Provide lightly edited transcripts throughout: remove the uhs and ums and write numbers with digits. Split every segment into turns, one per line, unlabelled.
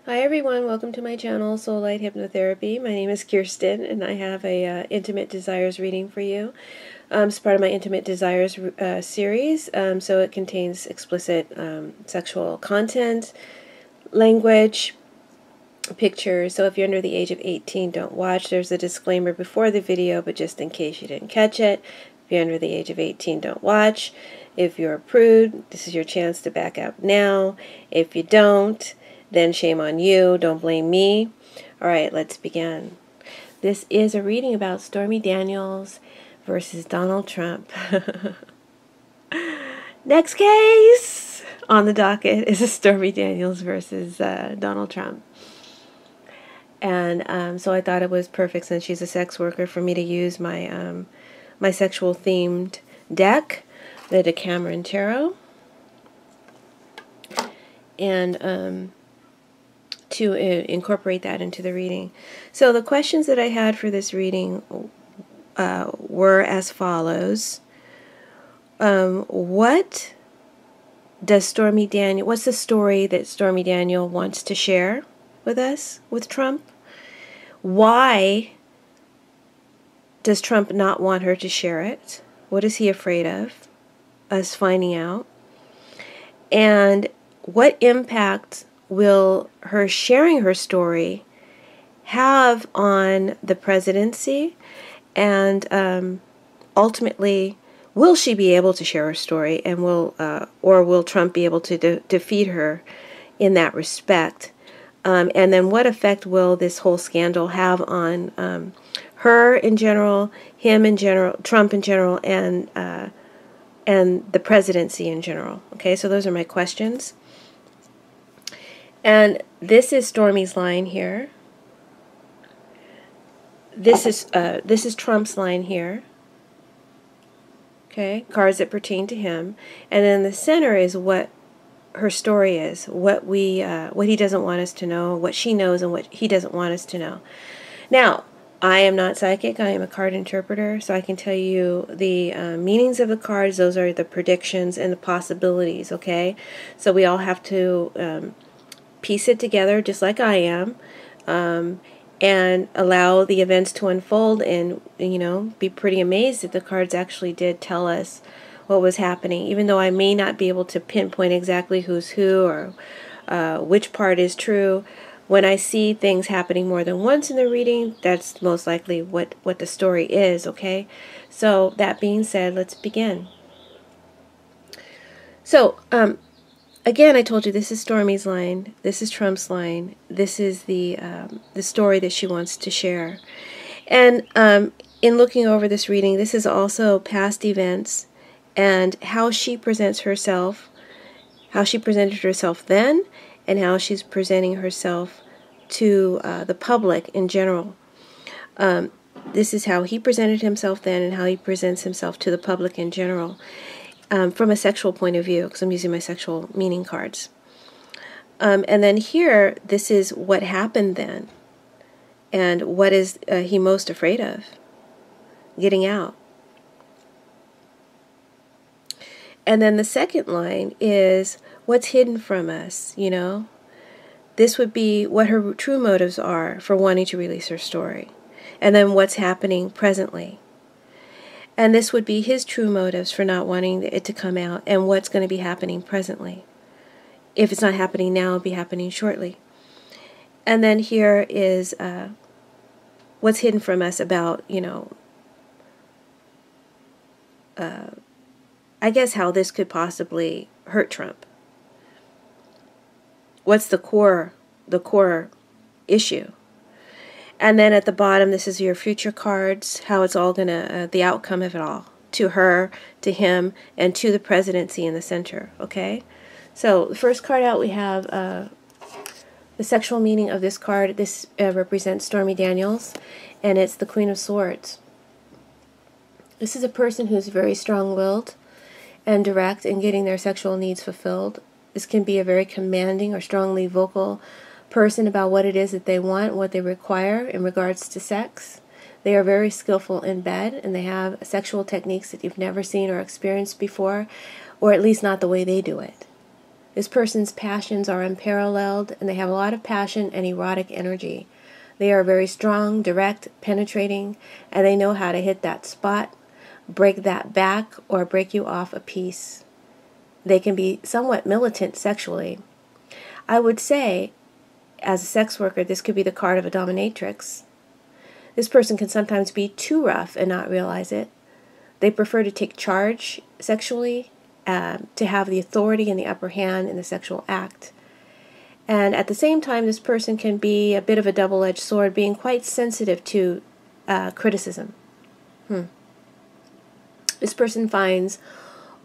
Hi everyone, welcome to my channel, Soulight Hypnotherapy. My name is Kirsten and I have a Intimate Desires reading for you. It's part of my Intimate Desires series, so it contains explicit sexual content, language, pictures. So if you're under the age of 18, don't watch. There's a disclaimer before the video, but just in case you didn't catch it, if you're under the age of 18, don't watch. If you're a prude, this is your chance to back out now. If you don't, then shame on you. Don't blame me. All right, let's begin. This is a reading about Stormy Daniels versus Donald Trump. Next case on the docket is a Stormy Daniels versus Donald Trump. And so I thought it was perfect, since she's a sex worker, for me to use my my sexual themed deck, the Decameron Tarot, and to incorporate that into the reading. So the questions that I had for this reading were as follows. What does Stormy Daniel, what's the story that Stormy Daniel wants to share with us, with Trump? Why does Trump not want her to share it? What is he afraid of us finding out? And what impact will her sharing her story have on the presidency? And ultimately, will she be able to share her story, and will Trump be able to defeat her in that respect? And then what effect will this whole scandal have on her in general, him in general, Trump in general, and the presidency in general? Okay, so those are my questions. And this is Stormy's line here. This is Trump's line here. Okay, cards that pertain to him, and in the center is what her story is, what he doesn't want us to know, what she knows, and what he doesn't want us to know. Now, I am not psychic. I am a card interpreter, so I can tell you the meanings of the cards. Those are the predictions and the possibilities. Okay, so we all have to piece it together, just like I am, and allow the events to unfold, and be pretty amazed that the cards actually did tell us what was happening, even though I may not be able to pinpoint exactly who's who or which part is true. When I see things happening more than once in the reading, that's most likely what the story is. Okay, so that being said, let's begin. So again, I told you this is Stormy's line, this is Trump's line, this is the story that she wants to share. And in looking over this reading, this is also past events and how she presents herself, how she presented herself then, and how she's presenting herself to the public in general. This is how he presented himself then and how he presents himself to the public in general. From a sexual point of view, because I'm using my sexual meaning cards. And then here, this is what happened then, and what is he most afraid of getting out. And then the second line is what's hidden from us, This would be what her true motives are for wanting to release her story. And then what's happening presently. And this would be his true motives for not wanting it to come out, and what's going to be happening presently. If it's not happening now, it'll be happening shortly. And then here is what's hidden from us about, I guess how this could possibly hurt Trump. What's the core issue? And then at the bottom, this is your future cards, how it's all going to, the outcome of it all, to her, to him, and to the presidency in the center, okay? So the first card out, we have the sexual meaning of this card. This represents Stormy Daniels, and it's the Queen of Swords. This is a person who's very strong-willed and direct in getting their sexual needs fulfilled. This can be a very commanding or strongly vocal person about what it is that they want, what they require in regards to sex. They are very skillful in bed, and they have sexual techniques that you've never seen or experienced before, or at least not the way they do it. This person's passions are unparalleled, and they have a lot of passion and erotic energy. They are very strong, direct, penetrating, and they know how to hit that spot, break that back, or break you off a piece. They can be somewhat militant sexually. I would say, as a sex worker, this could be the card of a dominatrix. This person can sometimes be too rough and not realize it. They prefer to take charge sexually, to have the authority and the upper hand in the sexual act. And at the same time, this person can be a bit of a double-edged sword, being quite sensitive to criticism. This person finds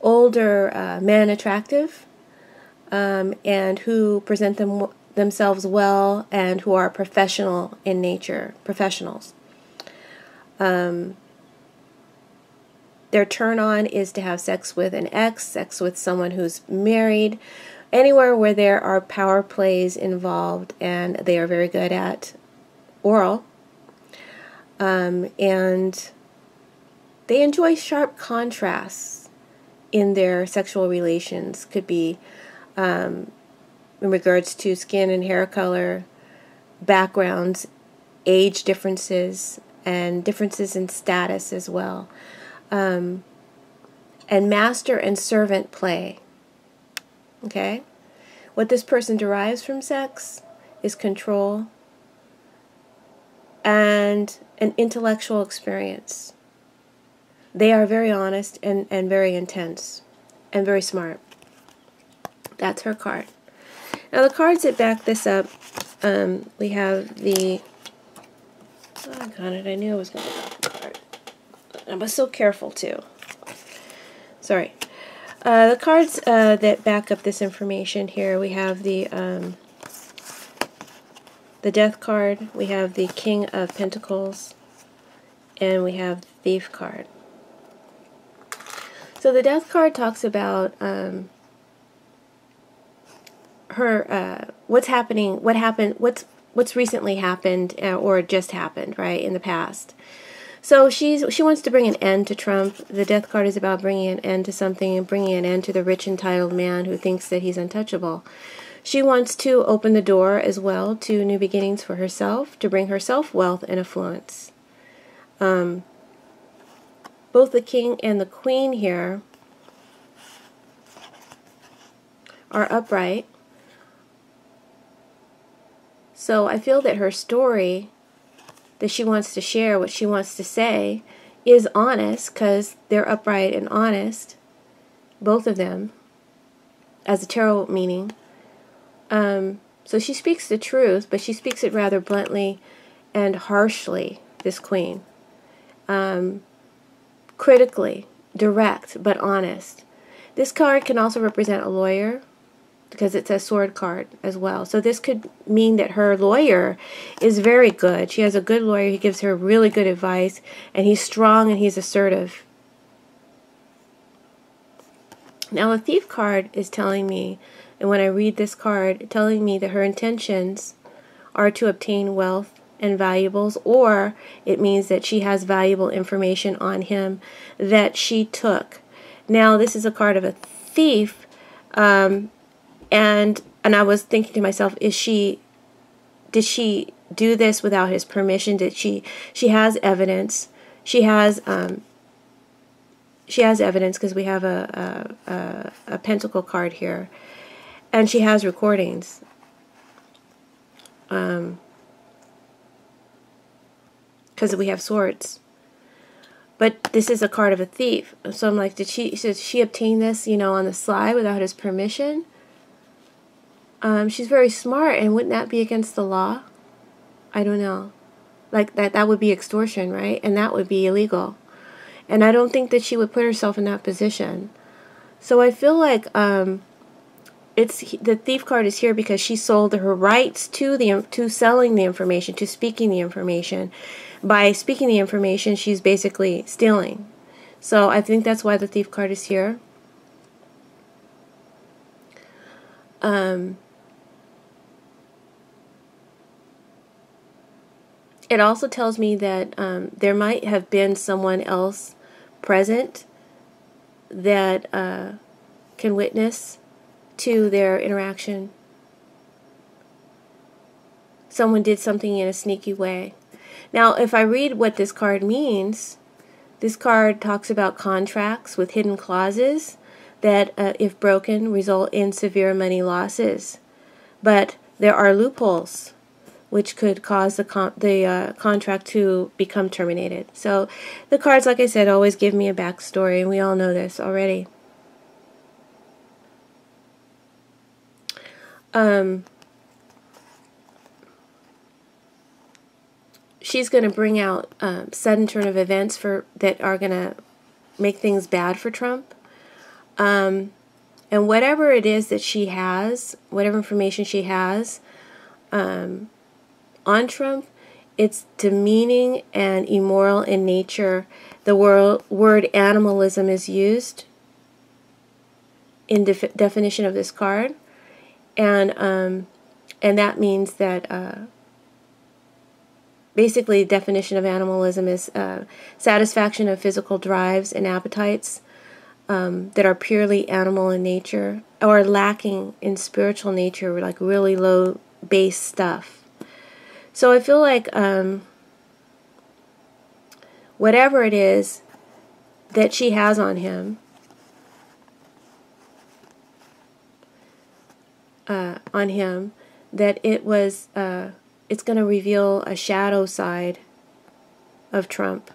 older men attractive, and who present themselves well, and who are professional in nature, professionals. Their turn-on is to have sex with an ex, sex with someone who's married, anywhere where there are power plays involved, and they are very good at oral. And they enjoy sharp contrasts in their sexual relations. Could be in regards to skin and hair color, backgrounds, age differences, and differences in status as well. And master and servant play. Okay? What this person derives from sex is control and an intellectual experience. They are very honest and very intense and very smart. That's her card. Now the cards that back this up, we have the... Oh, I got it. I knew I was going to get the card. I was so careful too. Sorry. The cards that back up this information here, we have the Death card, we have the King of Pentacles, and we have the Thief card. So the Death card talks about her what's happening, what's recently happened or just happened, right, in the past. So she wants to bring an end to Trump. The Death card is about bringing an end to something and bringing an end to the rich, entitled man who thinks that he's untouchable. She wants to open the door as well to new beginnings for herself, to bring herself wealth and affluence. Both the King and the Queen here are upright. So I feel that her story that she wants to share, what she wants to say, is honest, because they're upright and honest, both of them, as a tarot meaning. So she speaks the truth, but she speaks it rather bluntly and harshly, this Queen. Critically, direct, but honest. This card can also represent a lawyer, because it's a sword card as well. So this could mean that her lawyer is very good. She has a good lawyer. He gives her really good advice, and he's strong and he's assertive. Now the Thief card is telling me, and when I read this card, telling me that her intentions are to obtain wealth and valuables, or it means that she has valuable information on him that she took. Now this is a card of a thief, and I was thinking to myself, did she do this without his permission? She has evidence. She has evidence, because we have a pentacle card here, and she has recordings. Because we have swords. But this is a card of a thief. So I'm like, did she obtain this, on the sly without his permission? She's very smart, and wouldn't that be against the law? I don't know. Like, that would be extortion, right? And that would be illegal. And I don't think that she would put herself in that position. So I feel like the Thief card is here because she sold her rights to selling the information, to speaking the information. By speaking the information, she's basically stealing. So I think that's why the Thief card is here. It also tells me that there might have been someone else present that can witness to their interaction. Someone did something in a sneaky way. Now, if I read what this card means, this card talks about contracts with hidden clauses that, if broken, result in severe money losses. But there are loopholes which could cause the contract to become terminated. So the cards, like I said, always give me a backstory, and we all know this already. She's going to bring out sudden turn of events that are going to make things bad for Trump. And whatever it is that she has, whatever information she has on Trump, it's demeaning and immoral in nature. The word animalism is used in definition of this card, and that means that basically the definition of animalism is satisfaction of physical drives and appetites that are purely animal in nature or lacking in spiritual nature, like really low base stuff. So I feel like whatever it is that she has on him, that it's going to reveal a shadow side of Trump.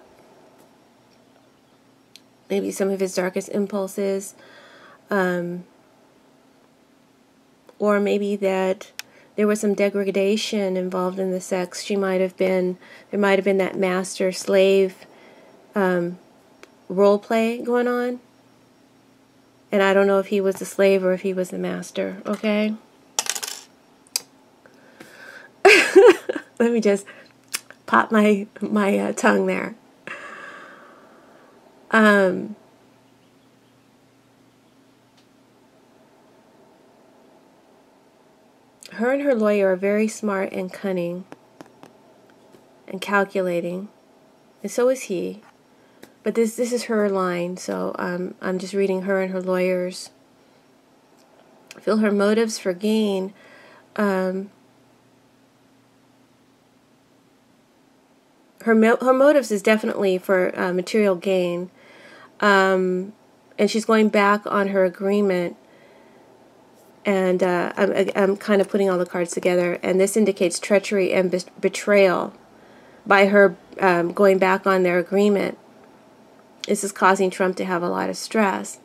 Maybe some of his darkest impulses, or maybe that there was some degradation involved in the sex. There might have been that master-slave role play going on. And I don't know if he was the slave or if he was the master, okay? Let me just pop my tongue there. Her and her lawyer are very smart and cunning and calculating, and so is he. But this is her line, so I'm just reading her and her lawyers. I feel her motives for gain. Her motives is definitely for material gain, and she's going back on her agreement. And I'm kind of putting all the cards together, and this indicates treachery and betrayal by her going back on their agreement. This is causing Trump to have a lot of stress.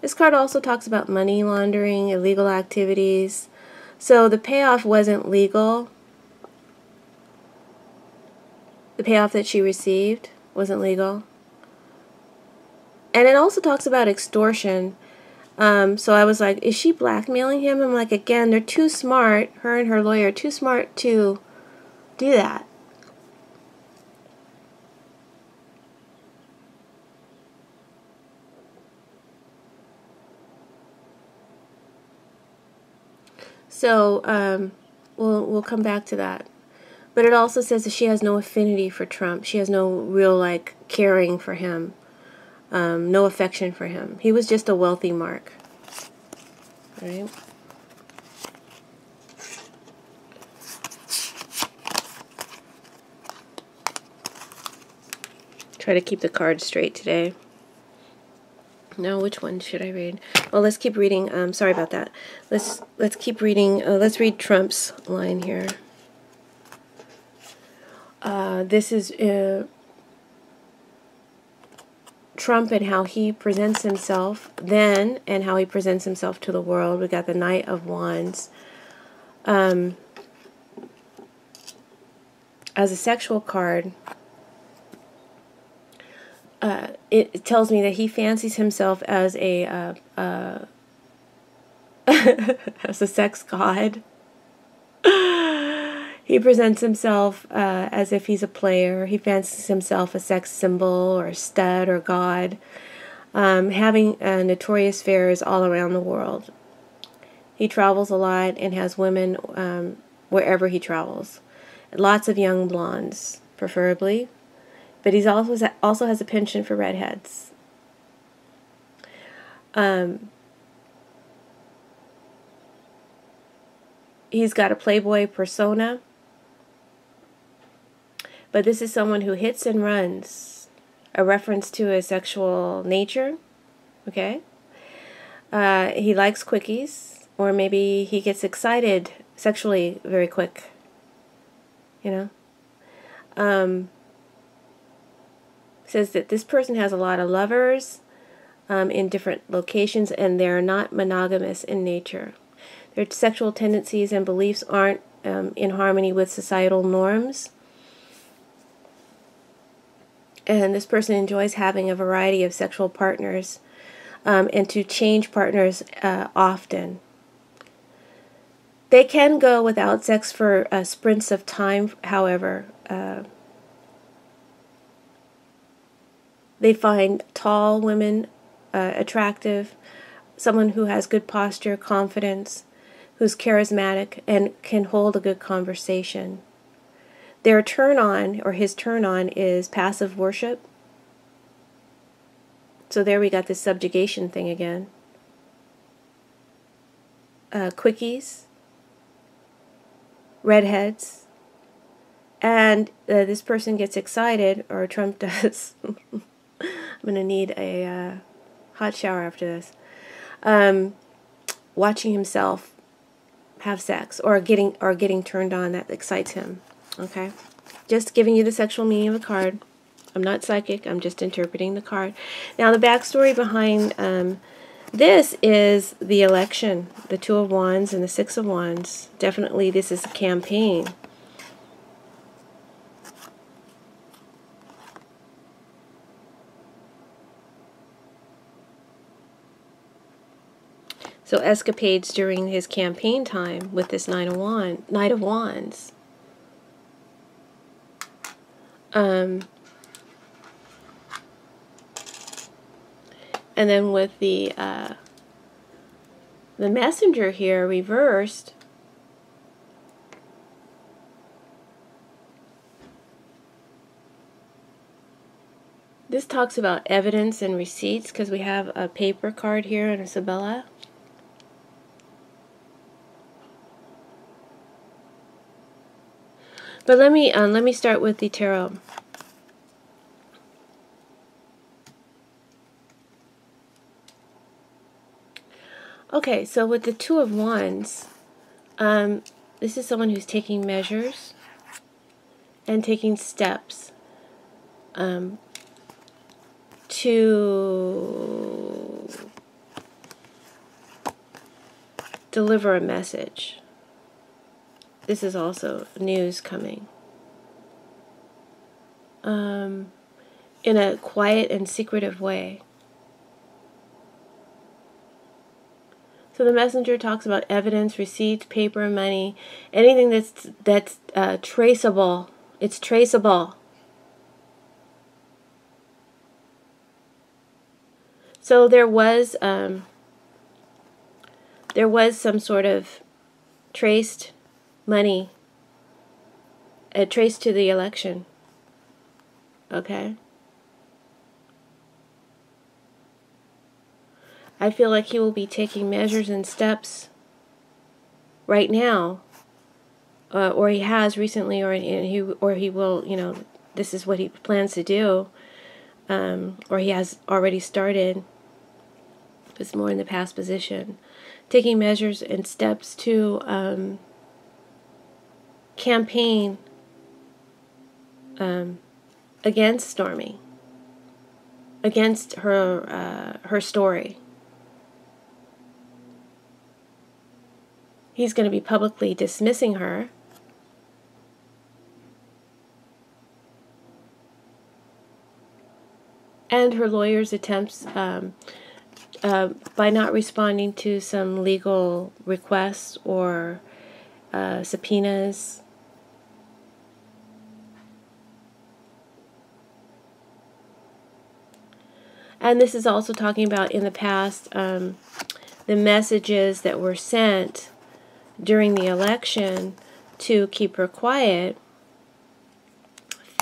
This card also talks about money laundering, illegal activities. So the payoff wasn't legal. The payoff that she received wasn't legal. And it also talks about extortion. So I was like, is she blackmailing him? I'm like, again, they're too smart, her and her lawyer, too smart to do that. So we'll come back to that. But it also says that she has no affinity for Trump. She has no real, like, caring for him. No affection for him. He was just a wealthy mark. All right. Try to keep the cards straight today. Now, which one should I read? Well, let's keep reading. Sorry about that. Let's keep reading. Let's read Trump's line here. This is Trump and how he presents himself then and how he presents himself to the world. We got the Knight of Wands. As a sexual card, it tells me that he fancies himself as a as a sex god. He presents himself as if he's a player. He fancies himself a sex symbol or a stud or god, having notorious affairs all around the world. He travels a lot and has women wherever he travels. Lots of young blondes, preferably. But he also has a penchant for redheads. He's got a playboy persona, but this is someone who hits and runs, a reference to his sexual nature, okay? He likes quickies, or maybe he gets excited sexually very quick, you know? Says that this person has a lot of lovers in different locations, and they're not monogamous in nature. Their sexual tendencies and beliefs aren't in harmony with societal norms. And this person enjoys having a variety of sexual partners and to change partners often. They can go without sex for sprints of time, however. They find tall women attractive, someone who has good posture, confidence, who's charismatic, and can hold a good conversation. Their turn-on, or his turn-on, is passive worship. So there we got this subjugation thing again. Quickies, redheads, and this person gets excited, or Trump does. I'm going to need a hot shower after this. Watching himself have sex, or getting turned on, that excites him. Okay? Just giving you the sexual meaning of the card. I'm not psychic, I'm just interpreting the card. Now the backstory behind this is the election, the Two of Wands and the Six of Wands. Definitely this is a campaign. So escapades during his campaign time with this Knight of Wands. And then with the Messenger here reversed, this talks about evidence and receipts, because we have a paper card here and a Sabella. But let me start with the tarot. Okay, so with the Two of Wands, this is someone who's taking measures and taking steps to deliver a message. This is also news coming. In a quiet and secretive way. So the Messenger talks about evidence, receipts, paper, money, anything that's traceable. It's traceable. So there was some sort of traced money, traced to the election. Okay. I feel like he will be taking measures and steps right now, or he has recently, or he will. You know, this is what he plans to do, or he has already started. It's more in the past position, taking measures and steps to campaign against Stormy, against her story. He's going to be publicly dismissing her. And her lawyer's attempts by not responding to some legal requests or subpoenas. And this is also talking about in the past the messages that were sent during the election to keep her quiet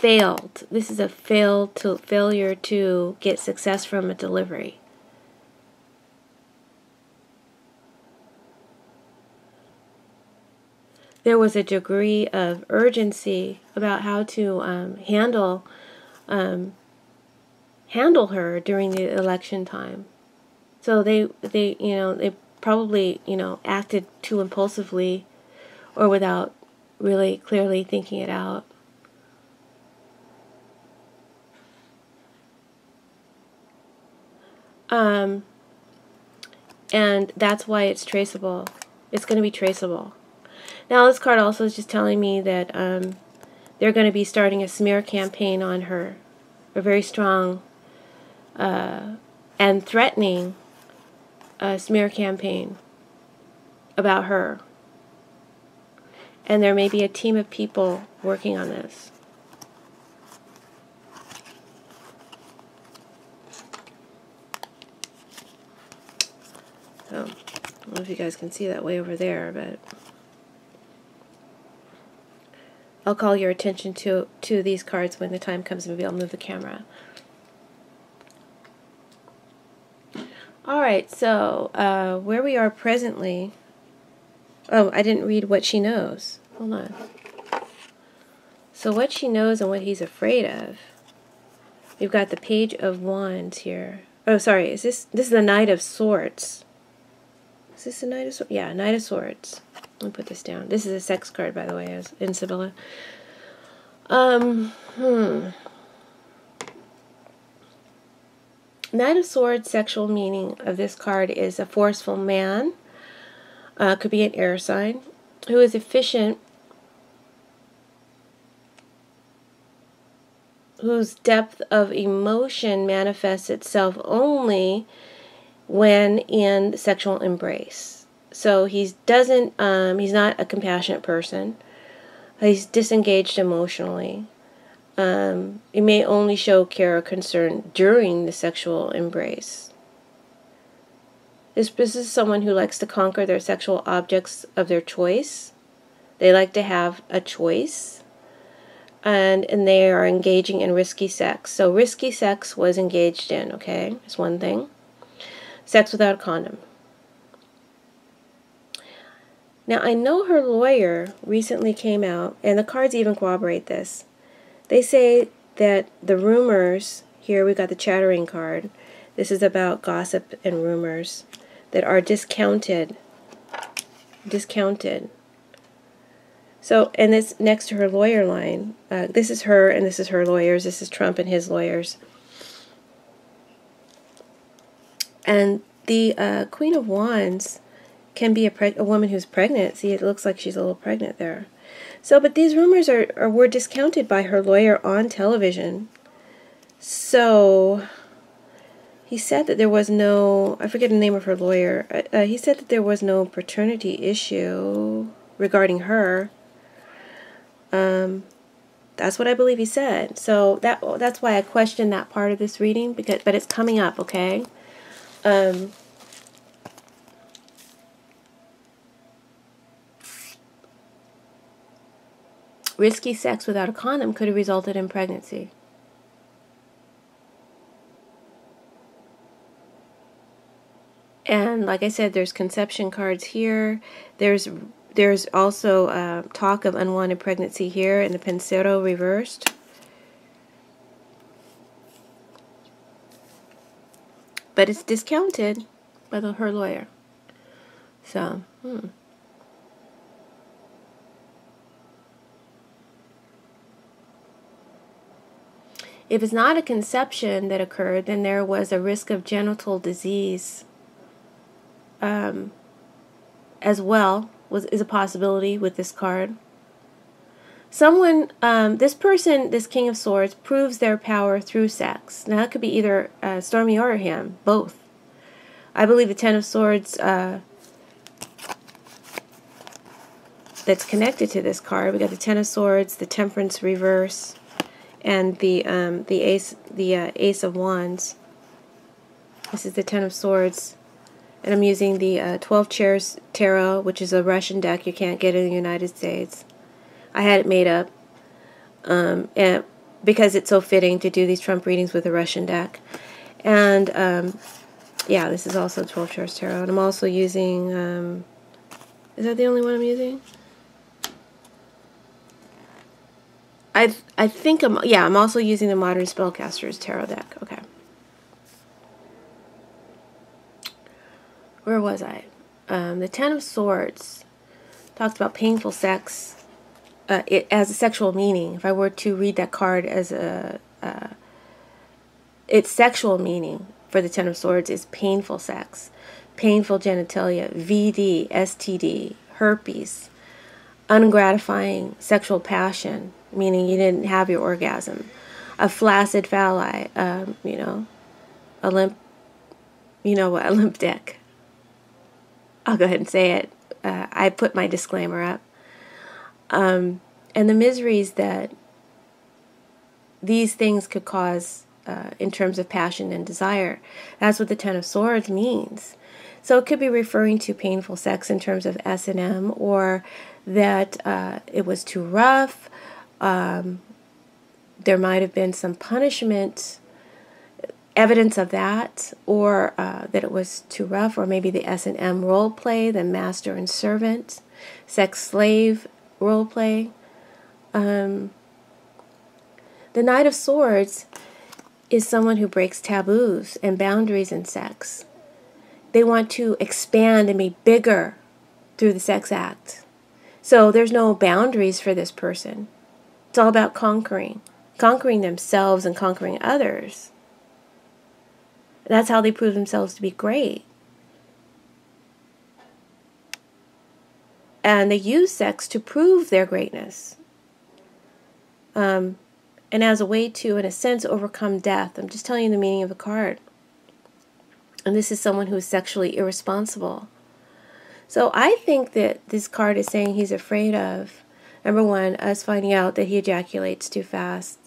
failed. This is a failure to get success from a delivery. there was a degree of urgency about how to handle her during the election time. So they probably, acted too impulsively or without really clearly thinking it out. And that's why it's traceable. It's going to be traceable. Now, this card also is just telling me that they're going to be starting a smear campaign on her, a very strong and threatening smear campaign about her. And there may be a team of people working on this. So, I don't know if you guys can see that way over there, but I'll call your attention to these cards when the time comes. Maybe I'll move the camera. Alright, so where we are presently... Oh, I didn't read what she knows. Hold on. So what she knows and what he's afraid of. We've got the Page of Wands here. Oh, sorry. This is the Knight of Swords. Is this the Knight of Swords? Yeah, Knight of Swords. Let me put this down. This is a sex card, by the way, as in Sibylla. Knight of Swords, sexual meaning of this card is a forceful man, could be an air sign, who is efficient, whose depth of emotion manifests itself only when in sexual embrace. So he's not a compassionate person. He's disengaged emotionally. He may only show care or concern during the sexual embrace. This is someone who likes to conquer their sexual objects of their choice. They like to have a choice. And they are engaging in risky sex. So risky sex was engaged in, okay? That's one thing. Sex without a condom. Now, I know her lawyer recently came out, and the cards even corroborate this. They say that the rumors, here we got the chattering card, this is about gossip and rumors that are discounted. So, and this next to her lawyer line, this is her and this is her lawyers, this is Trump and his lawyers. And the Queen of Wands can be a woman who's pregnant. See, it looks like she's a little pregnant there. So, but these rumors were discounted by her lawyer on television. So, he said that there was no, I forget the name of her lawyer, he said that there was no paternity issue regarding her. That's what I believe he said. So, that's why I questioned that part of this reading, but it's coming up, okay? Risky sex without a condom could have resulted in pregnancy. And like I said, there's conception cards here. There's also talk of unwanted pregnancy here in the Pensero reversed. But it's discounted by her lawyer. So, If it's not a conception that occurred, then there was a risk of genital disease as well, is a possibility with this card. Someone, this person, this King of Swords, proves their power through sex. Now, that could be either Stormy or him, both. I believe the Ten of Swords that's connected to this card. We got the Ten of Swords, the Temperance reverse, and the Ace of Wands. This is the Ten of Swords. And I'm using the 12 Chairs Tarot, which is a Russian deck you can't get in the United States. I had it made up and because it's so fitting to do these Trump readings with a Russian deck. And, yeah, this is also 12 Chairs Tarot. And I'm also using, is that the only one I'm using? I think I'm also using the Modern Spellcasters Tarot deck. Okay. Where was I? The Ten of Swords talks about painful sex it as a sexual meaning. If I were to read that card as its sexual meaning for the Ten of Swords is painful sex, painful genitalia, VD, STD, herpes, ungratifying sexual passion, meaning you didn't have your orgasm, a flaccid phalli, a limp, a limp dick. I'll go ahead and say it. I put my disclaimer up. And the miseries that these things could cause in terms of passion and desire. That's what the Ten of Swords means. So it could be referring to painful sex in terms of S&M, or that it was too rough. There might have been some punishment, evidence of that, or that it was too rough, or maybe the S&M role play, the master and servant, sex slave role play. The Knight of Swords is someone who breaks taboos and boundaries in sex. They want to expand and be bigger through the sex act. So there's no boundaries for this person. It's all about conquering themselves and conquering others. That's how they prove themselves to be great. And they use sex to prove their greatness. And as a way to, in a sense, overcome death. I'm just telling you the meaning of the card. And this is someone who is sexually irresponsible. So I think that this card is saying he's afraid of, number one, us finding out that he ejaculates too fast,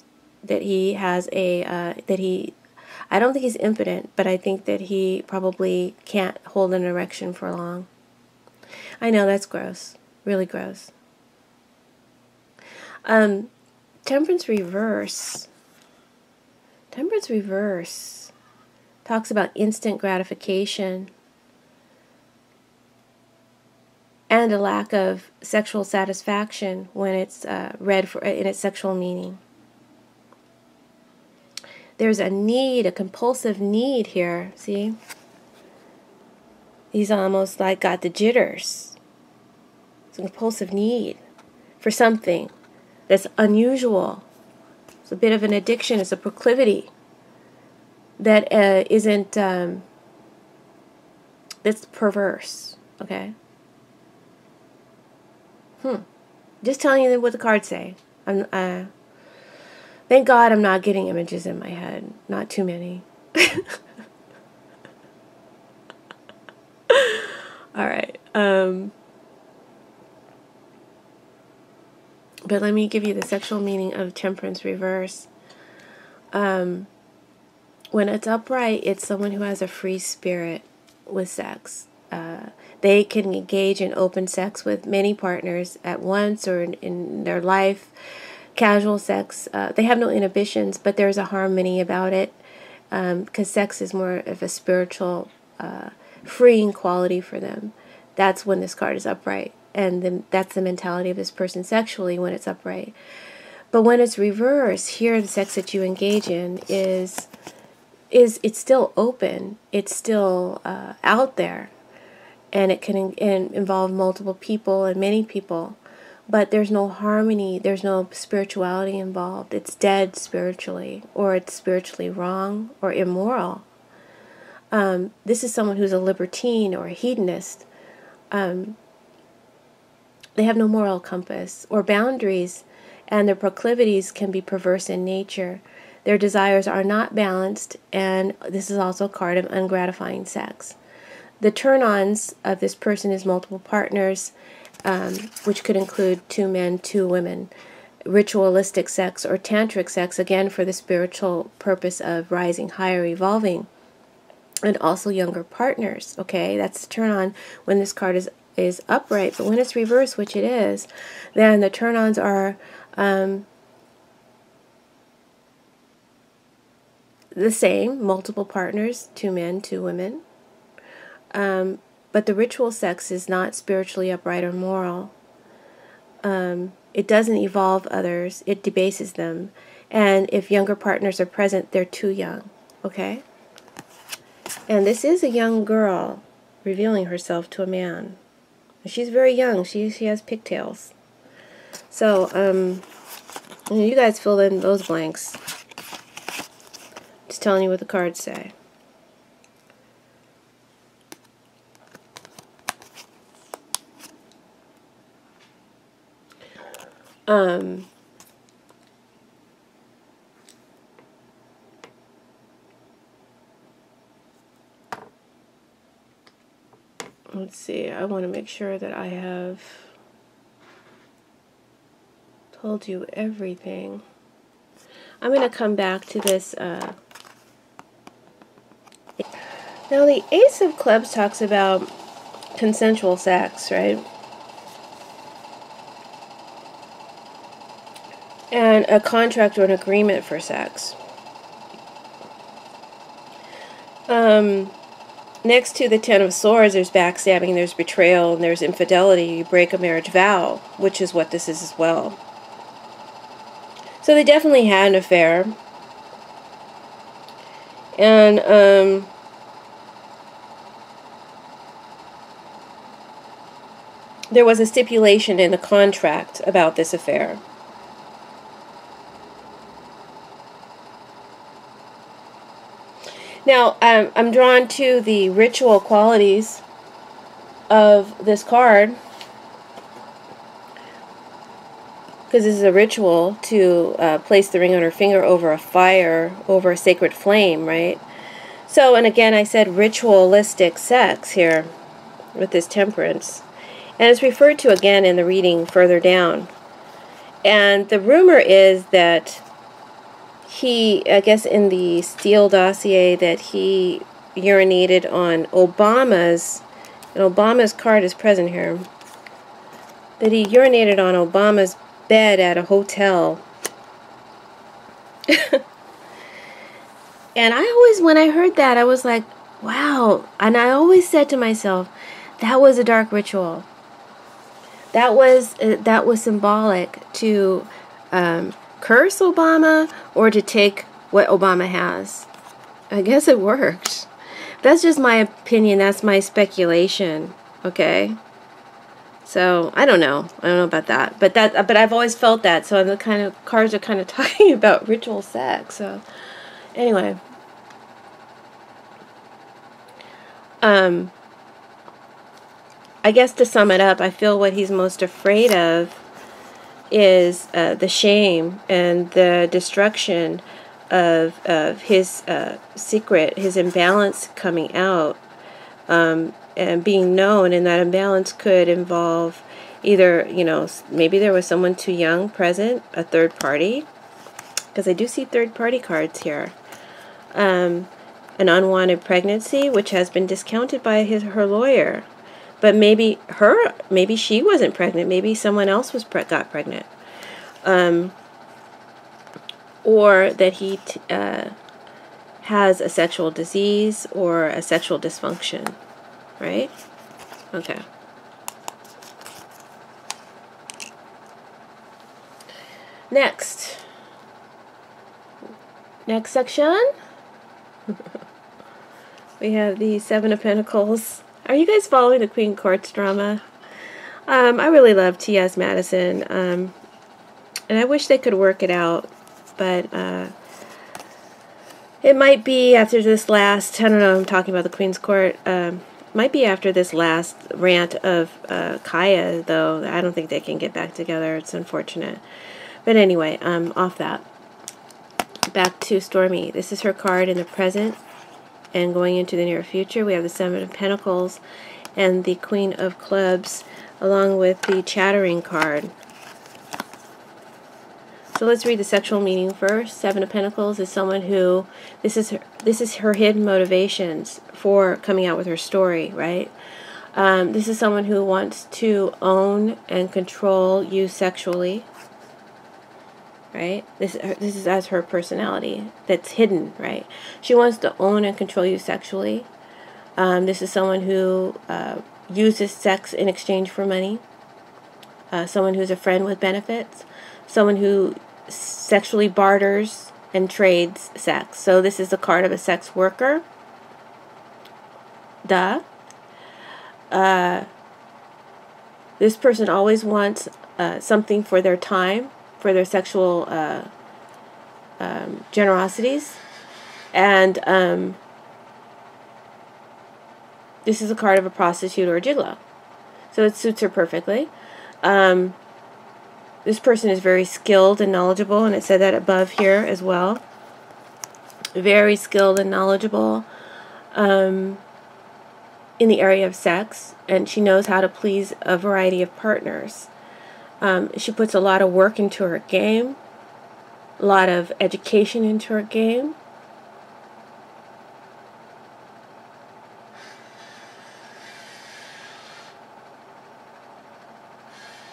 that he has I don't think he's impotent, but I think that he probably can't hold an erection for long. I know, that's gross. Really gross. Temperance Reverse. Temperance Reverse talks about instant gratification and a lack of sexual satisfaction when it's read for in its sexual meaning. There's a need, a compulsive need here. See? He's almost like got the jitters. It's a compulsive need for something that's unusual. It's a bit of an addiction. It's a proclivity that isn't, that's perverse. Okay? Just telling you what the cards say. Thank God I'm not getting images in my head. Not too many. All right. But let me give you the sexual meaning of Temperance Reverse. When it's upright, it's someone who has a free spirit with sex. They can engage in open sex with many partners at once or in their life. Casual sex. They have no inhibitions, but there's a harmony about it because sex is more of a spiritual, freeing quality for them. That's when this card is upright. And then that's the mentality of this person sexually when it's upright. But when it's reversed, here the sex that you engage in is it's still open. It's still out there. And it can involve multiple people and many people. But there's no harmony. There's no spirituality involved. It's dead spiritually. Or it's spiritually wrong or immoral. This is someone who's a libertine or a hedonist. They have no moral compass or boundaries, and their proclivities can be perverse in nature. Their desires are not balanced, and this is also a card of ungratifying sex. The turn-ons of this person is multiple partners, which could include 2 men, 2 women, ritualistic sex or tantric sex, again for the spiritual purpose of rising higher, evolving, and also younger partners. Okay, that's the turn-on when this card is upright, but when it's reversed, which it is, then the turn-ons are the same, multiple partners, 2 men, 2 women, but the ritual sex is not spiritually upright or moral. It doesn't evolve others, it debases them. And if younger partners are present, they're too young, okay? And this is a young girl revealing herself to a man. She's very young. She has pigtails. So, you guys fill in those blanks. Just telling you what the cards say. Let's see, I want to make sure that I have told you everything. I'm going to come back to this. Now, the Ace of Clubs talks about consensual sex, right? And a contract or an agreement for sex. Next to the Ten of Swords, there's backstabbing, there's betrayal, and there's infidelity. You break a marriage vow, which is what this is as well. So they definitely had an affair. And, there was a stipulation in the contract about this affair. Now, I'm drawn to the ritual qualities of this card, because this is a ritual to place the ring on her finger over a fire, over a sacred flame, right? So, and again, I said ritualistic sex here with this temperance. And it's referred to again in the reading further down. And the rumor is that he, I guess in the Steele dossier, that he urinated on Obama's, and Obama's card is present here, that he urinated on Obama's bed at a hotel. And I always, when I heard that, I was like, wow. And I always said to myself, that was a dark ritual. That was symbolic to curse Obama or to take what Obama has. I guess it worked. That's just my opinion. That's my speculation. Okay. So I don't know. I don't know about that. But I've always felt that. So the kind of cards are kind of talking about ritual sex. So anyway. I guess to sum it up, I feel what he's most afraid of is the shame and the destruction of his secret, his imbalance coming out, and being known. And that imbalance could involve either, you know, maybe there was someone too young present, a third party, because I do see third party cards here. An unwanted pregnancy, which has been discounted by her lawyer. But maybe she wasn't pregnant. Maybe someone else got pregnant. Or that he has a sexual disease or a sexual dysfunction. Right? Okay. Next section. We have the Seven of Pentacles. Are you guys following the Queen Courts drama? I really love T.S. Madison, and I wish they could work it out, but it might be after this last, I don't know, I'm talking about the Queen's Court, might be after this last rant of Kaya, though. I don't think they can get back together. It's unfortunate. But anyway, off that. Back to Stormy. This is her card in the present. And going into the near future, we have the Seven of Pentacles and the Queen of Clubs, along with the Chattering card. So let's read the sexual meaning first. Seven of Pentacles is someone who, this is her hidden motivations for coming out with her story, right? This is someone who wants to own and control you sexually. Right? This is as her personality that's hidden, right? She wants to own and control you sexually. This is someone who uses sex in exchange for money. someone who's a friend with benefits, someone who sexually barters and trades sex. So this is the card of a sex worker. Duh. This person always wants something for their time, for their sexual generosities. And this is a card of a prostitute or a gigolo. So it suits her perfectly. This person is very skilled and knowledgeable, and it said that above here as well. Very skilled and knowledgeable in the area of sex, and she knows how to please a variety of partners. She puts a lot of work into her game, a lot of education into her game.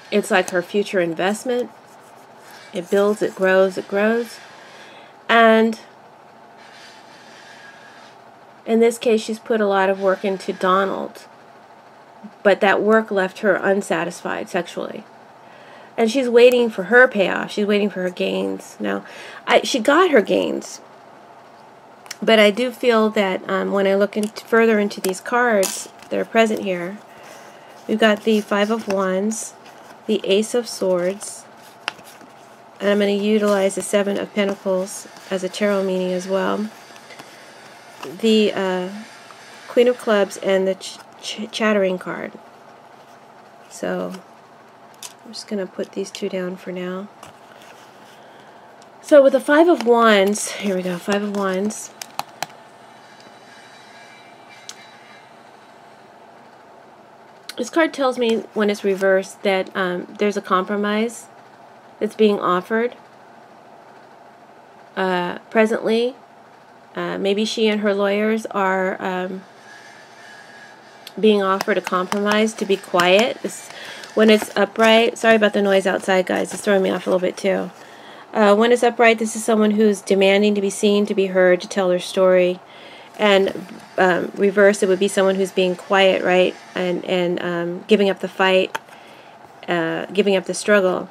It's like her future investment. It builds, it grows, it grows. And in this case, she's put a lot of work into Donald. But that work left her unsatisfied sexually. And she's waiting for her payoff. She's waiting for her gains. Now, she got her gains. But I do feel that when I look further into these cards that are present here, we've got the Five of Wands, the Ace of Swords, and I'm going to utilize the Seven of Pentacles as a tarot meaning as well. The Queen of Clubs and the Chattering card. So I'm just going to put these two down for now. So with the Five of Wands, here we go, Five of Wands. This card tells me when it's reversed that there's a compromise that's being offered presently. Maybe she and her lawyers are being offered a compromise to be quiet. When it's upright, sorry about the noise outside, guys. It's throwing me off a little bit too. When it's upright, this is someone who's demanding to be seen, to be heard, to tell their story. And reverse, it would be someone who's being quiet, right? And giving up the fight, giving up the struggle.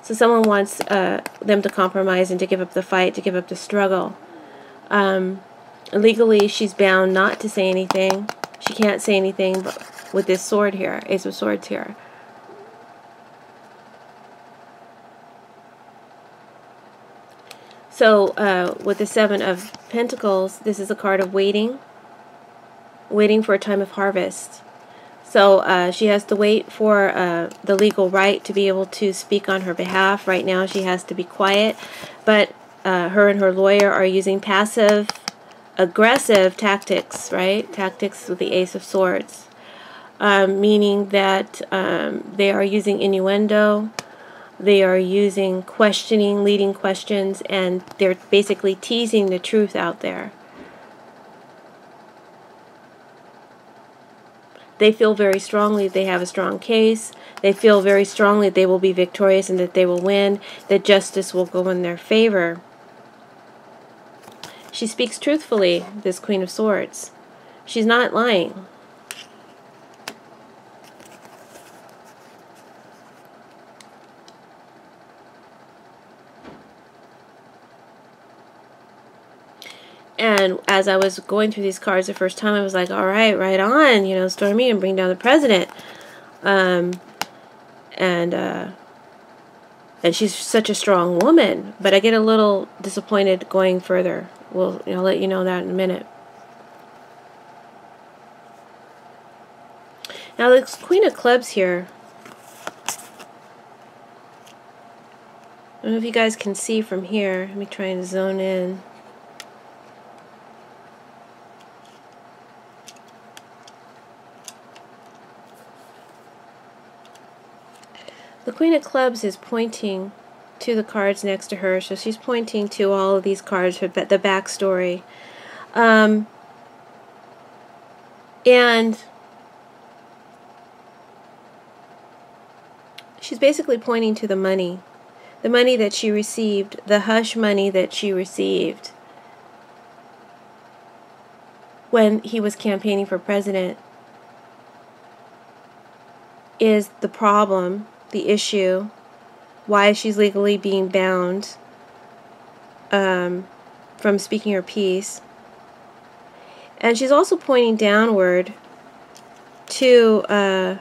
So someone wants them to compromise and to give up the fight, to give up the struggle. Legally, she's bound not to say anything. She can't say anything but with this sword here, Ace of Swords here. So with the Seven of Pentacles, this is a card of waiting. Waiting for a time of harvest. So she has to wait for the legal right to be able to speak on her behalf. Right now she has to be quiet. But her and her lawyer are using passive, aggressive tactics, right? Tactics with the Ace of Swords. Meaning that they are using innuendo. They are using questioning, leading questions, and they're basically teasing the truth out there. They feel very strongly they have a strong case. They feel very strongly they will be victorious and that they will win, that justice will go in their favor. She speaks truthfully, this Queen of Swords. She's not lying. And as I was going through these cards the first time, I was like, all right, right on, you know, Stormy, and bring down the president. And she's such a strong woman, but I get a little disappointed going further. I'll let you know that in a minute. Now, the Queen of Clubs here, I don't know if you guys can see from here. Let me try and zone in. The Queen of Clubs is pointing to the cards next to her, so she's pointing to all of these cards, the backstory. And she's basically pointing to the money that she received, the hush money that she received when he was campaigning for president is the problem. the issue, why she's legally being bound from speaking her piece. And she's also pointing downward to her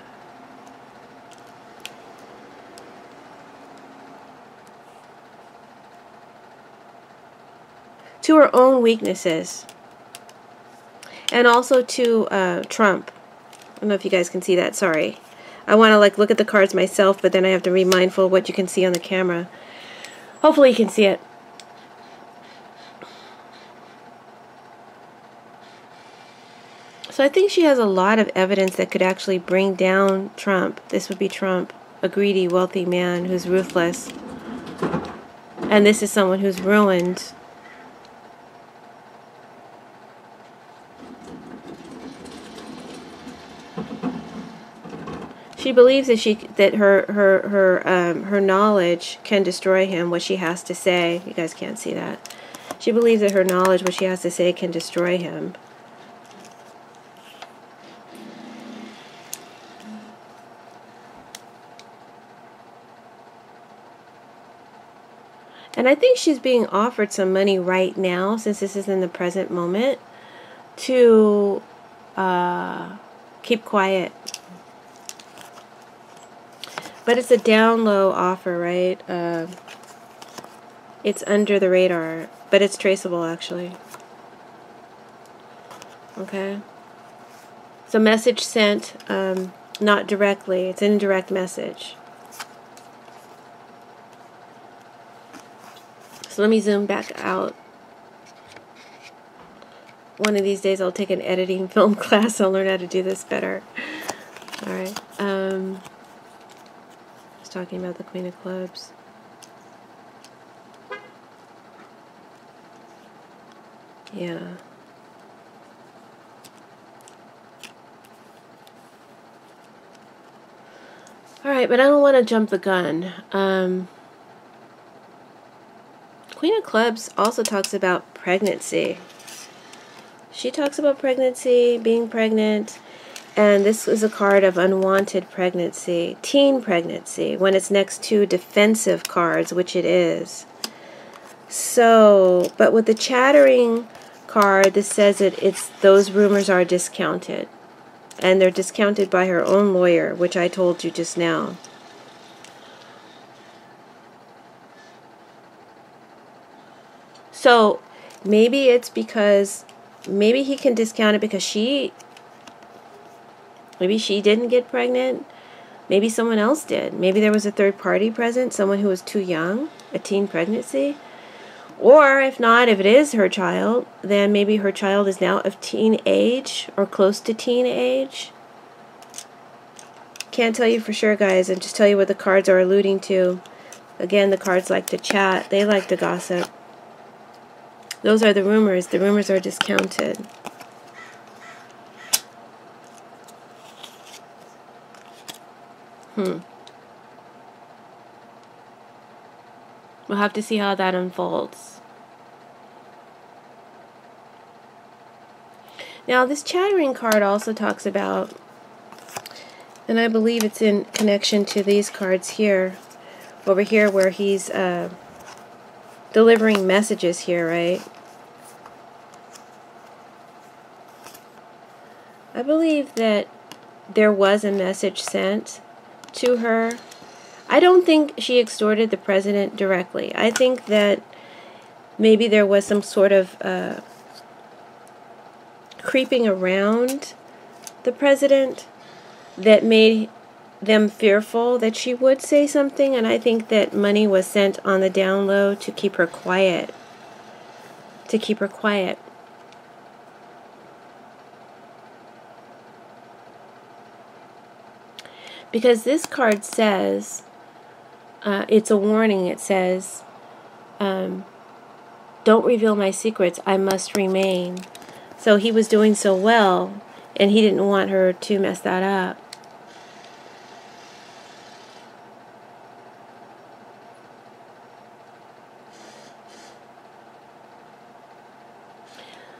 own weaknesses, and also to Trump. I don't know if you guys can see that, sorry. I want to like look at the cards myself, but then I have to be mindful of what you can see on the camera. Hopefully you can see it. So I think she has a lot of evidence that could actually bring down Trump. This would be Trump, a greedy, wealthy man who's ruthless. And this is someone who's ruined. She believes that her knowledge can destroy him, what she has to say. You guys can't see that. She believes that her knowledge, what she has to say, can destroy him. And I think she's being offered some money right now, since this is in the present moment, to keep quiet. But it's a down low offer, right? It's under the radar, but it's traceable actually. Okay. So message sent, not directly. It's an indirect message. So let me zoom back out. One of these days I'll take an editing film class. I'll learn how to do this better. All right. Talking about the Queen of Clubs. Yeah. Alright, but I don't want to jump the gun. Queen of Clubs also talks about pregnancy. She talks about pregnancy, being pregnant. And this is a card of unwanted pregnancy, teen pregnancy, when it's next to defensive cards, which it is. So, but with the chattering card, this says that those rumors are discounted. And they're discounted by her own lawyer, which I told you just now. So, maybe it's because, maybe he can discount it because maybe she didn't get pregnant. Maybe someone else did. Maybe there was a third party present, someone who was too young, a teen pregnancy. Or if not, if it is her child, then maybe her child is now of teen age or close to teen age. Can't tell you for sure, guys. And just tell you what the cards are alluding to. Again, the cards like to chat. They like to gossip. Those are the rumors. The rumors are discounted. We'll have to see how that unfolds. Now, this chattering card also talks about, and I believe it's in connection to these cards here, over here where he's delivering messages here, right? I believe that there was a message sent to her. I don't think she extorted the president directly. I think that maybe there was some sort of creeping around the president that made them fearful that she would say something, and I think that money was sent on the down low to keep her quiet. To keep her quiet. Because this card says, it's a warning. It says, don't reveal my secrets. I must remain. So he was doing so well, and he didn't want her to mess that up.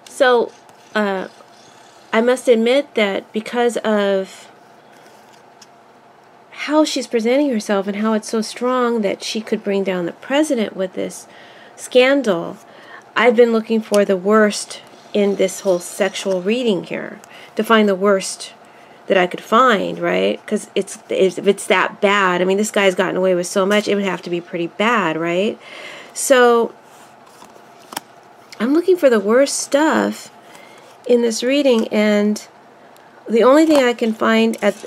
So, I must admit that because of how she's presenting herself and how it's so strong that she could bring down the president with this scandal. I've been looking for the worst in this whole sexual reading here, to find the worst that I could find, right? Because if it's that bad, I mean, this guy's gotten away with so much, it would have to be pretty bad, right? So I'm looking for the worst stuff in this reading, and the only thing I can find as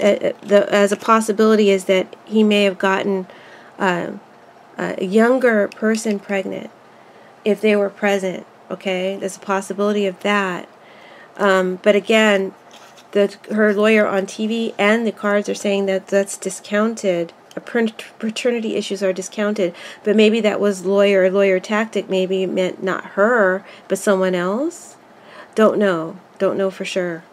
a possibility is that he may have gotten a younger person pregnant if they were present, okay? There's a possibility of that. But again, her lawyer on TV and the cards are saying that that's discounted. Paternity issues are discounted. But maybe that was lawyer tactic. Maybe it meant not her, but someone else. Don't know. Don't know for sure.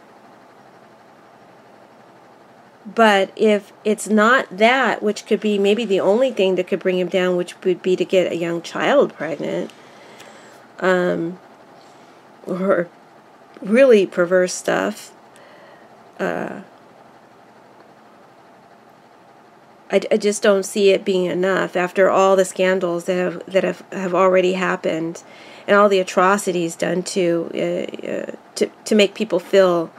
But if it's not that, which could be maybe the only thing that could bring him down, which would be to get a young child pregnant, or really perverse stuff, I just don't see it being enough after all the scandals that have already happened, and all the atrocities done to make people feel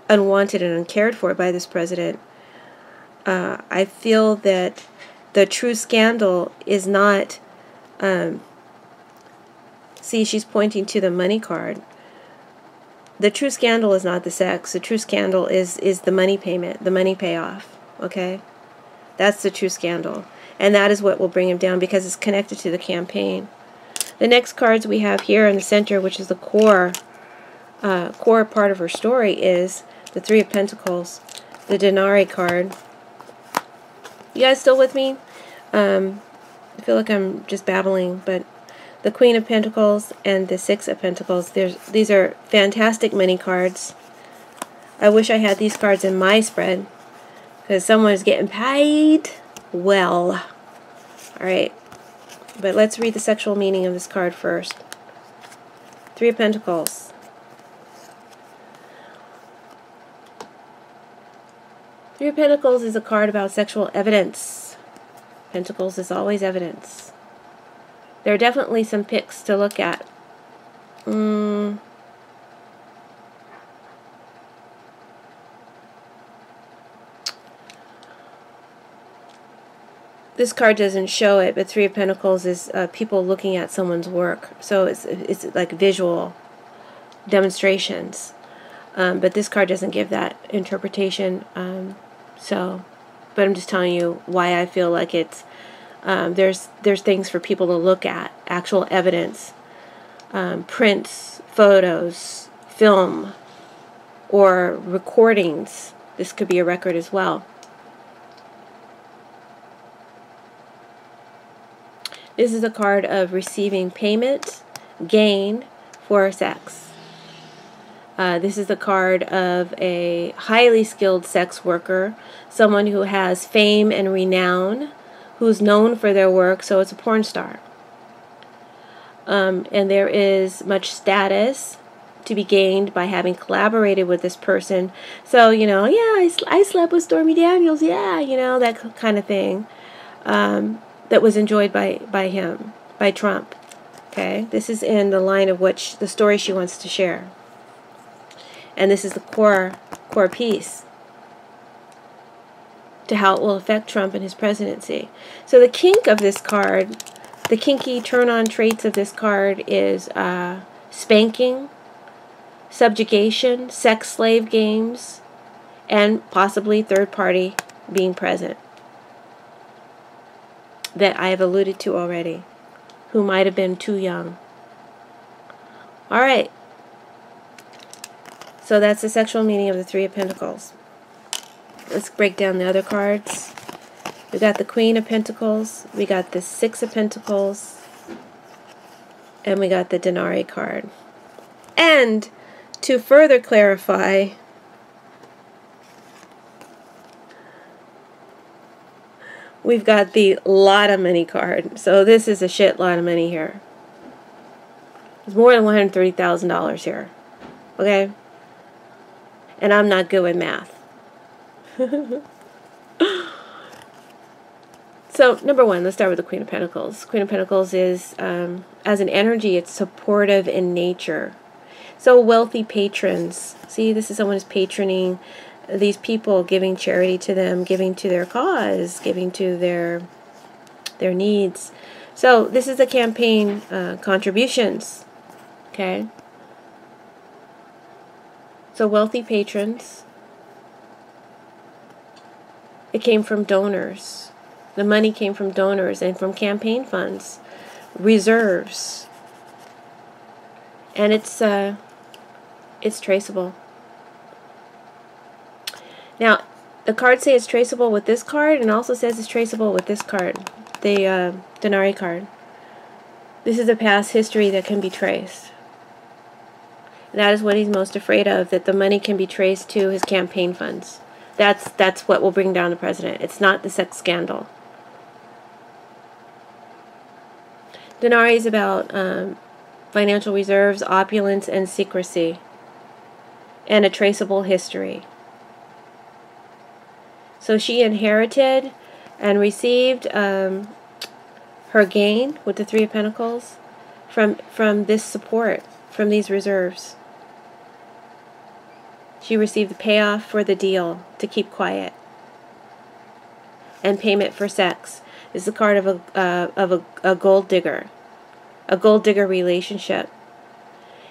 unwanted and uncared for by this president. I feel that the true scandal is not. See, she's pointing to the money card. The true scandal is not the sex. The true scandal is the money payment, the money payoff. Okay? That's the true scandal. And that is what will bring him down because it's connected to the campaign. The next cards we have here in the center, which is the core part of her story, is the Three of Pentacles, the Denari card. You guys still with me? I feel like I'm just babbling, but the Queen of Pentacles and the Six of Pentacles, these are fantastic mini cards. I wish I had these cards in my spread, because someone is getting paid well. Alright, but let's read the sexual meaning of this card first. Three of Pentacles. Three of Pentacles is a card about sexual evidence. Pentacles is always evidence. There are definitely some pics to look at. This card doesn't show it, but Three of Pentacles is people looking at someone's work. So it's like visual demonstrations. But this card doesn't give that interpretation. But I'm just telling you why I feel like it's there's things for people to look at, actual evidence, prints, photos, film, or recordings. This could be a record as well. This is a card of receiving payment, gain for sex. This is the card of a highly skilled sex worker, someone who has fame and renown, who's known for their work, so it's a porn star. And there is much status to be gained by having collaborated with this person. So, you know, yeah, I slept with Stormy Daniels, yeah, you know, that kind of thing. That was enjoyed by him, by Trump. Okay, this is in the line of what the story she wants to share. And this is the core piece to how it will affect Trump and his presidency. So the kink of this card, the kinky turn-on traits of this card is spanking, subjugation, sex slave games, and possibly third party being present that I have alluded to already, who might have been too young. All right. So that's the sexual meaning of the Three of Pentacles. Let's break down the other cards. We got the Queen of Pentacles, we got the Six of Pentacles, and we got the Denari card. And to further clarify, we've got the lot of money card. So this is a shit lot of money here. There's more than $130,000 here. Okay? And I'm not good with math. So, number one, let's start with the Queen of Pentacles. Queen of Pentacles is, as an energy, it's supportive in nature. So, wealthy patrons. See, this is someone who's patroning these people, giving charity to them, giving to their cause, giving to their needs. So, this is the campaign contributions. Okay? So, wealthy patrons. It came from donors. The money came from donors and from campaign funds, reserves, and it's traceable. Now, the cards say it's traceable with this card, and also says it's traceable with this card, the Denari card. This is a past history that can be traced. That is what he's most afraid of, that the money can be traced to his campaign funds. That's what will bring down the president. It's not the sex scandal. Denari is about financial reserves, opulence, and secrecy, and a traceable history. So she inherited and received her gain with the Three of Pentacles from this support, from these reserves. She received the payoff for the deal to keep quiet, and payment for sex. Is the card of a gold digger. A gold digger relationship.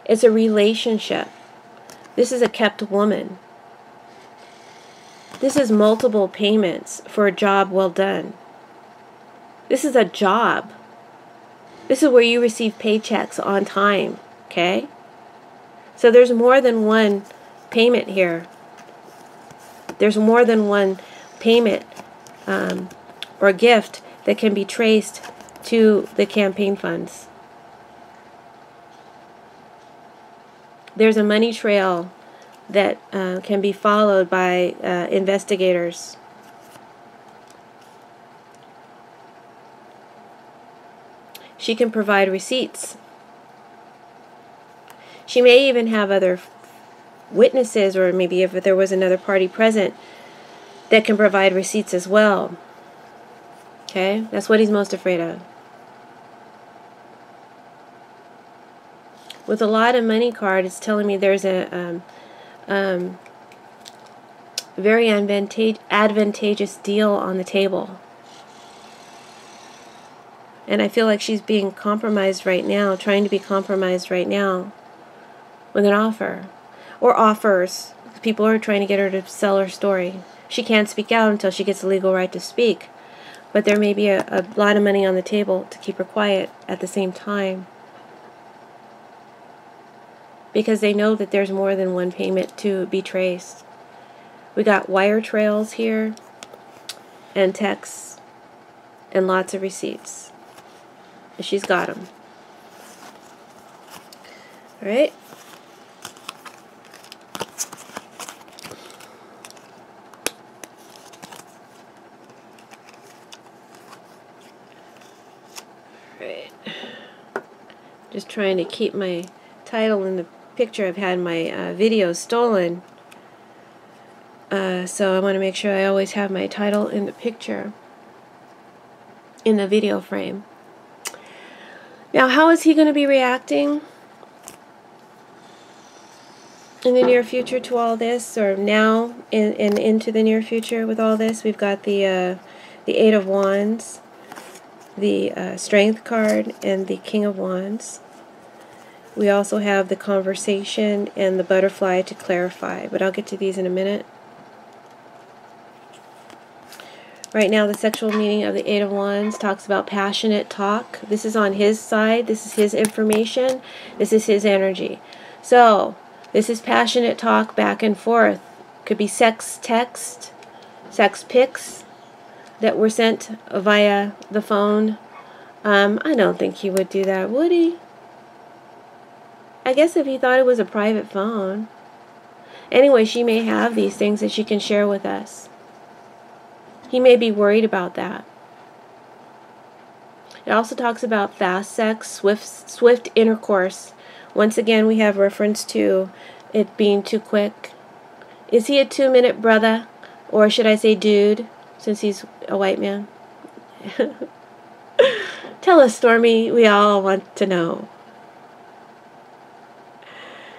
It's a relationship. This is a kept woman. This is multiple payments for a job well done. This is a job. This is where you receive paychecks on time. Okay? So there's more than one payment here. There's more than one payment or gift that can be traced to the campaign funds. There's a money trail that can be followed by investigators. She can provide receipts. She may even have other witnesses, or maybe if there was another party present, that can provide receipts as well. Okay, that's what he's most afraid of. With a lot of money card, it's telling me there's a very advantageous deal on the table. And I feel like she's being compromised right now, trying to be compromised right now with an offer. Or offers. People are trying to get her to sell her story. She can't speak out until she gets the legal right to speak. But there may be a lot of money on the table to keep her quiet at the same time. Because they know that there's more than one payment to be traced. We got wire trails here, and texts, and lots of receipts. And she's got them. Alright? Just trying to keep my title in the picture. I've had my videos stolen, so I want to make sure I always have my title in the picture, in the video frame. Now, how is he going to be reacting in the near future to all this, or now and into the near future with all this? We've got the Eight of Wands, the Strength card, and the King of Wands. We also have the Conversation and the Butterfly to clarify, but I'll get to these in a minute. Right now, the sexual meaning of the Eight of Wands talks about passionate talk. This is on his side. This is his information. This is his energy. So, this is passionate talk back and forth. Could be sex text, sex pics that were sent via the phone. I don't think he would do that, would he? I guess if he thought it was a private phone. Anyway, she may have these things that she can share with us. He may be worried about that. It also talks about fast sex, swift intercourse. Once again, we have reference to it being too quick. Is he a 2-minute brother? Or should I say dude, since he's a white man? Tell us, Stormy. We all want to know.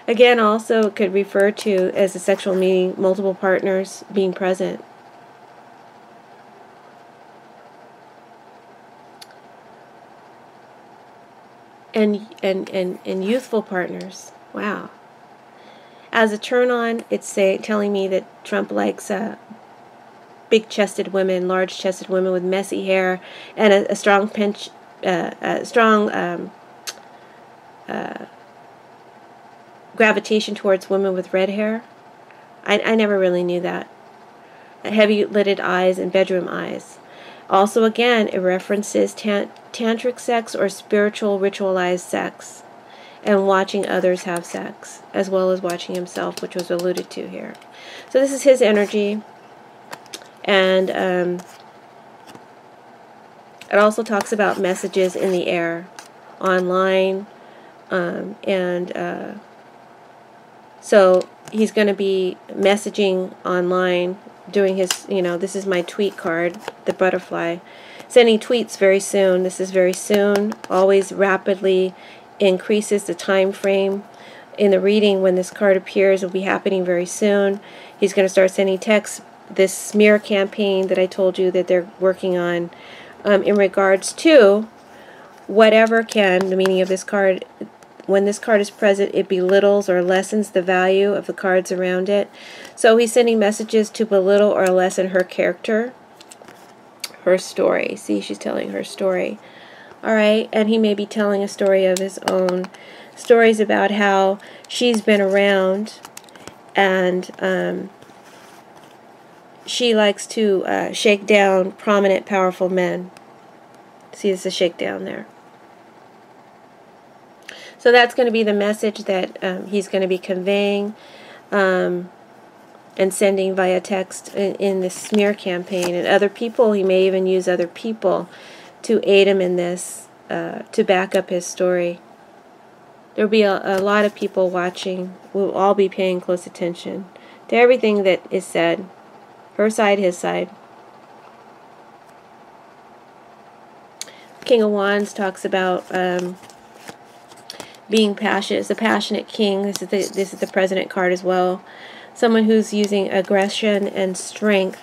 Again, also could refer to as a sexual meeting, multiple partners being present. And youthful partners. Wow. As a turn on, it's telling me that Trump likes big-chested women, large-chested women with messy hair, and a strong gravitation towards women with red hair. I never really knew that. Heavy-lidded eyes and bedroom eyes. Also, again, it references tantric sex or spiritual ritualized sex, and watching others have sex, as well as watching himself, which was alluded to here. So this is his energy, and it also talks about messages in the air, online, so he's going to be messaging online, doing his, this is my tweet card, the butterfly, sending tweets very soon. This is very soon, always rapidly increases the time frame in the reading. When this card appears, it will be happening very soon. He's going to start sending texts. This smear campaign that I told you that they're working on in regards to whatever can, the meaning of this card, when this card is present, it belittles or lessens the value of the cards around it. So he's sending messages to belittle or lessen her character, her story. See, she's telling her story. All right, and he may be telling a story of his own, stories about how she's been around, and she likes to shake down prominent, powerful men. See, there's a shakedown there. So that's going to be the message that he's going to be conveying and sending via text in this smear campaign. And other people, he may even use other people to aid him in this, to back up his story. There'll be a lot of people watching. We'll all be paying close attention to everything that is said. Her side, his side. King of Wands talks about being passionate. It's a passionate king. This is the President card as well. Someone who's using aggression and strength.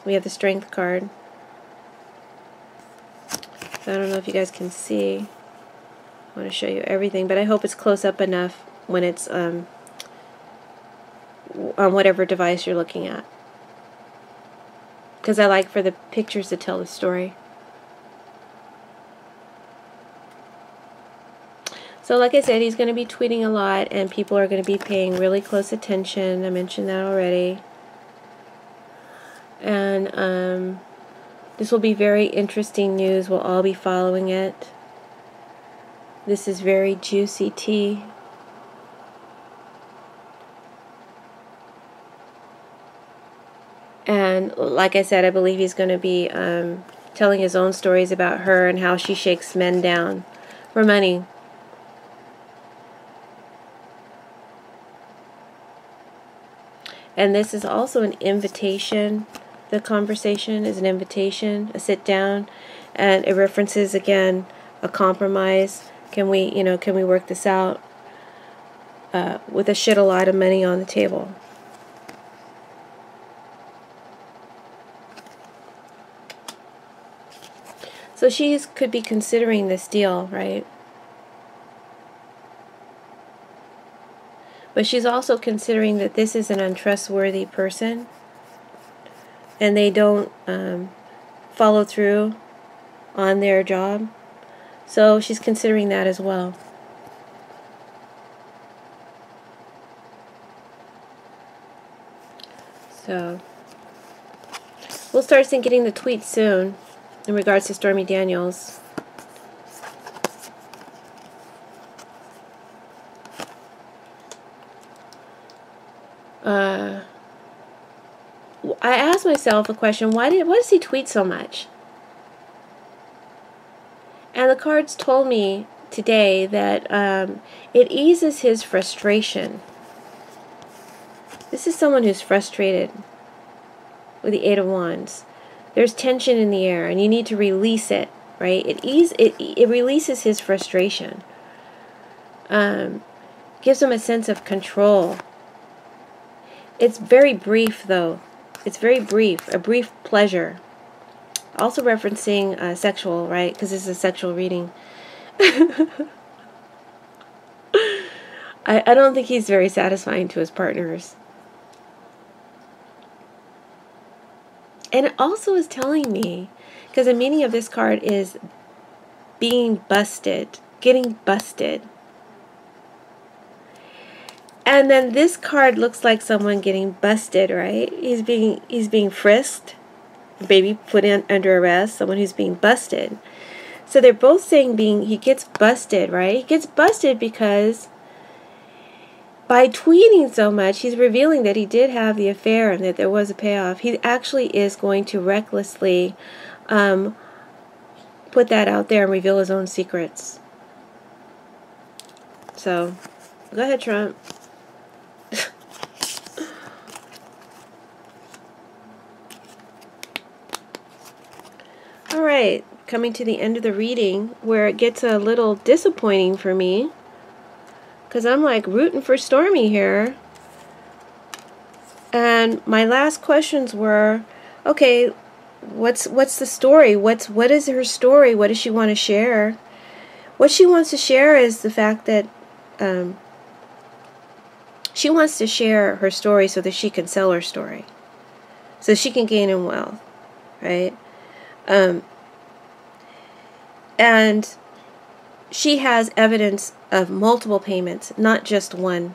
We have the Strength card. I don't know if you guys can see. I want to show you everything, but I hope it's close up enough when it's on whatever device you're looking at, because I like for the pictures to tell the story. So like I said, he's going to be tweeting a lot, and people are going to be paying really close attention. I mentioned that already. And this will be very interesting news. We'll all be following it. This is very juicy tea. And like I said, I believe he's going to be telling his own stories about her and how she shakes men down for money. And this is also an invitation. The conversation is an invitation, a sit down, and it references again a compromise. Can we, can we work this out with a lot of money on the table? So she could be considering this deal, right? But she's also considering that this is an untrustworthy person, and they don't follow through on their job. So she's considering that as well. So we'll start seeing getting the tweets soon in regards to Stormy Daniels. I asked myself a question, why does he tweet so much? And the cards told me today that it eases his frustration. This is someone who's frustrated with the Eight of Wands. There's tension in the air, and you need to release it, right? It releases his frustration. Gives him a sense of control. It's very brief, though. It's very brief, a brief pleasure. Also referencing sexual, right? Because this is a sexual reading. I don't think he's very satisfying to his partners. And it also is telling me, because the meaning of this card is being busted, getting busted. And then this card looks like someone getting busted, right? He's being frisked, maybe put in under arrest, someone who's being busted. So they're both saying he gets busted, right? He gets busted because by tweeting so much, he's revealing that he did have the affair and that there was a payoff. He actually is going to recklessly put that out there and reveal his own secrets. So, go ahead, Trump. All right, coming to the end of the reading where it gets a little disappointing for me. Because I'm like rooting for Stormy here. And my last questions were, okay, what's the story? What is her story? What does she want to share? What she wants to share is the fact that she wants to share her story so that she can sell her story. So she can gain in wealth, right? And she has evidence of multiple payments, not just one,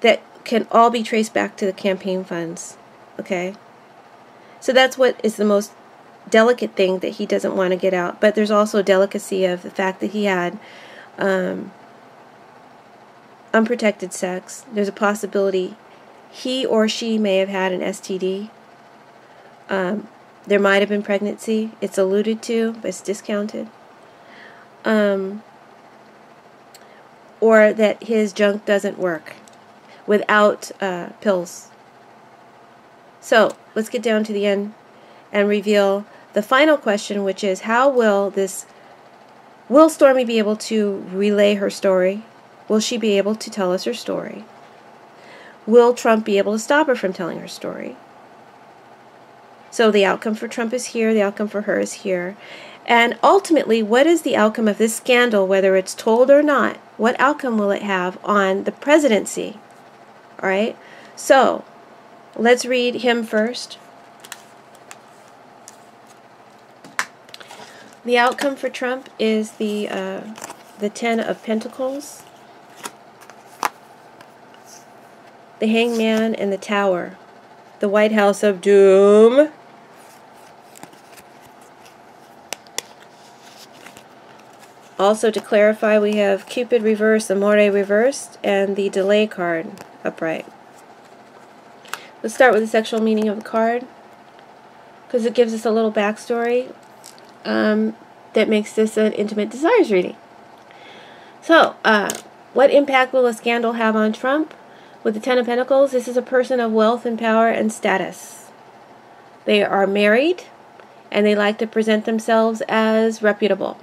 that can all be traced back to the campaign funds, okay? So that's what is the most delicate thing that he doesn't want to get out. But there's also delicacy of the fact that he had unprotected sex. There's a possibility he or she may have had an STD. There might have been pregnancy. It's alluded to, but it's discounted. Or that his junk doesn't work without pills. So let's get down to the end and reveal the final question, which is how will Stormy be able to relay her story? Will she be able to tell us her story? Will Trump be able to stop her from telling her story? So the outcome for Trump is here, the outcome for her is here. And ultimately, what is the outcome of this scandal, whether it's told or not? What outcome will it have on the presidency? All right? So, let's read him first. The outcome for Trump is the 10 of Pentacles, the Hangman, and the Tower. The White House of Doom. Also, to clarify, we have Cupid reversed, Amore reversed, and the Delay card upright. Let's start with the sexual meaning of the card, because it gives us a little backstory that makes this an intimate desires reading. So, what impact will a scandal have on Trump? With the 10 of Pentacles, this is a person of wealth and power and status. They are married, and they like to present themselves as reputable.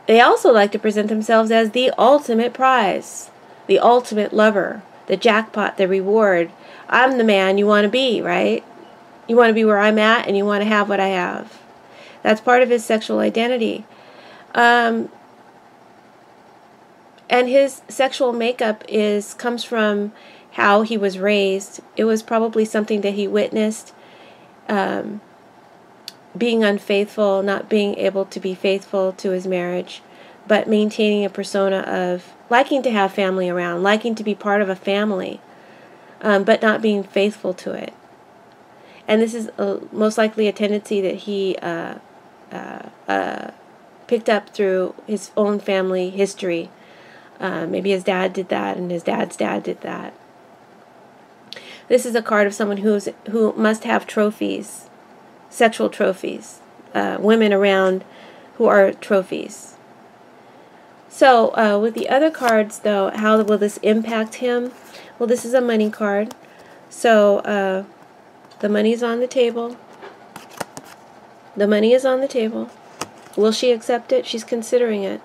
They also like to present themselves as the ultimate prize, the ultimate lover, the jackpot, the reward. I'm the man you want to be, right? You want to be where I'm at, and you want to have what I have. That's part of his sexual identity. And his sexual makeup comes from how he was raised. It was probably something that he witnessed, being unfaithful, not being able to be faithful to his marriage, but maintaining a persona of liking to have family around, liking to be part of a family, but not being faithful to it. And this is most likely a tendency that he picked up through his own family history. Maybe his dad did that, and his dad's dad did that. This is a card of someone who must have trophies, sexual trophies, women around who are trophies. So with the other cards, though, how will this impact him? Well, this is a money card. So the money's on the table. The money is on the table. Will she accept it? She's considering it.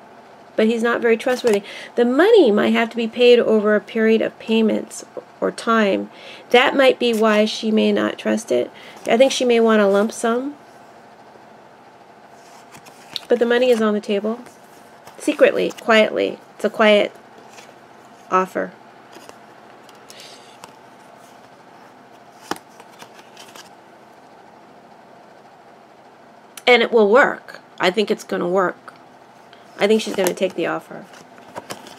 But he's not very trustworthy. The money might have to be paid over a period of payments or time. That might be why she may not trust it. I think she may want a lump sum. But the money is on the table. Secretly, quietly. It's a quiet offer. And it will work. I think it's going to work. I think she's going to take the offer.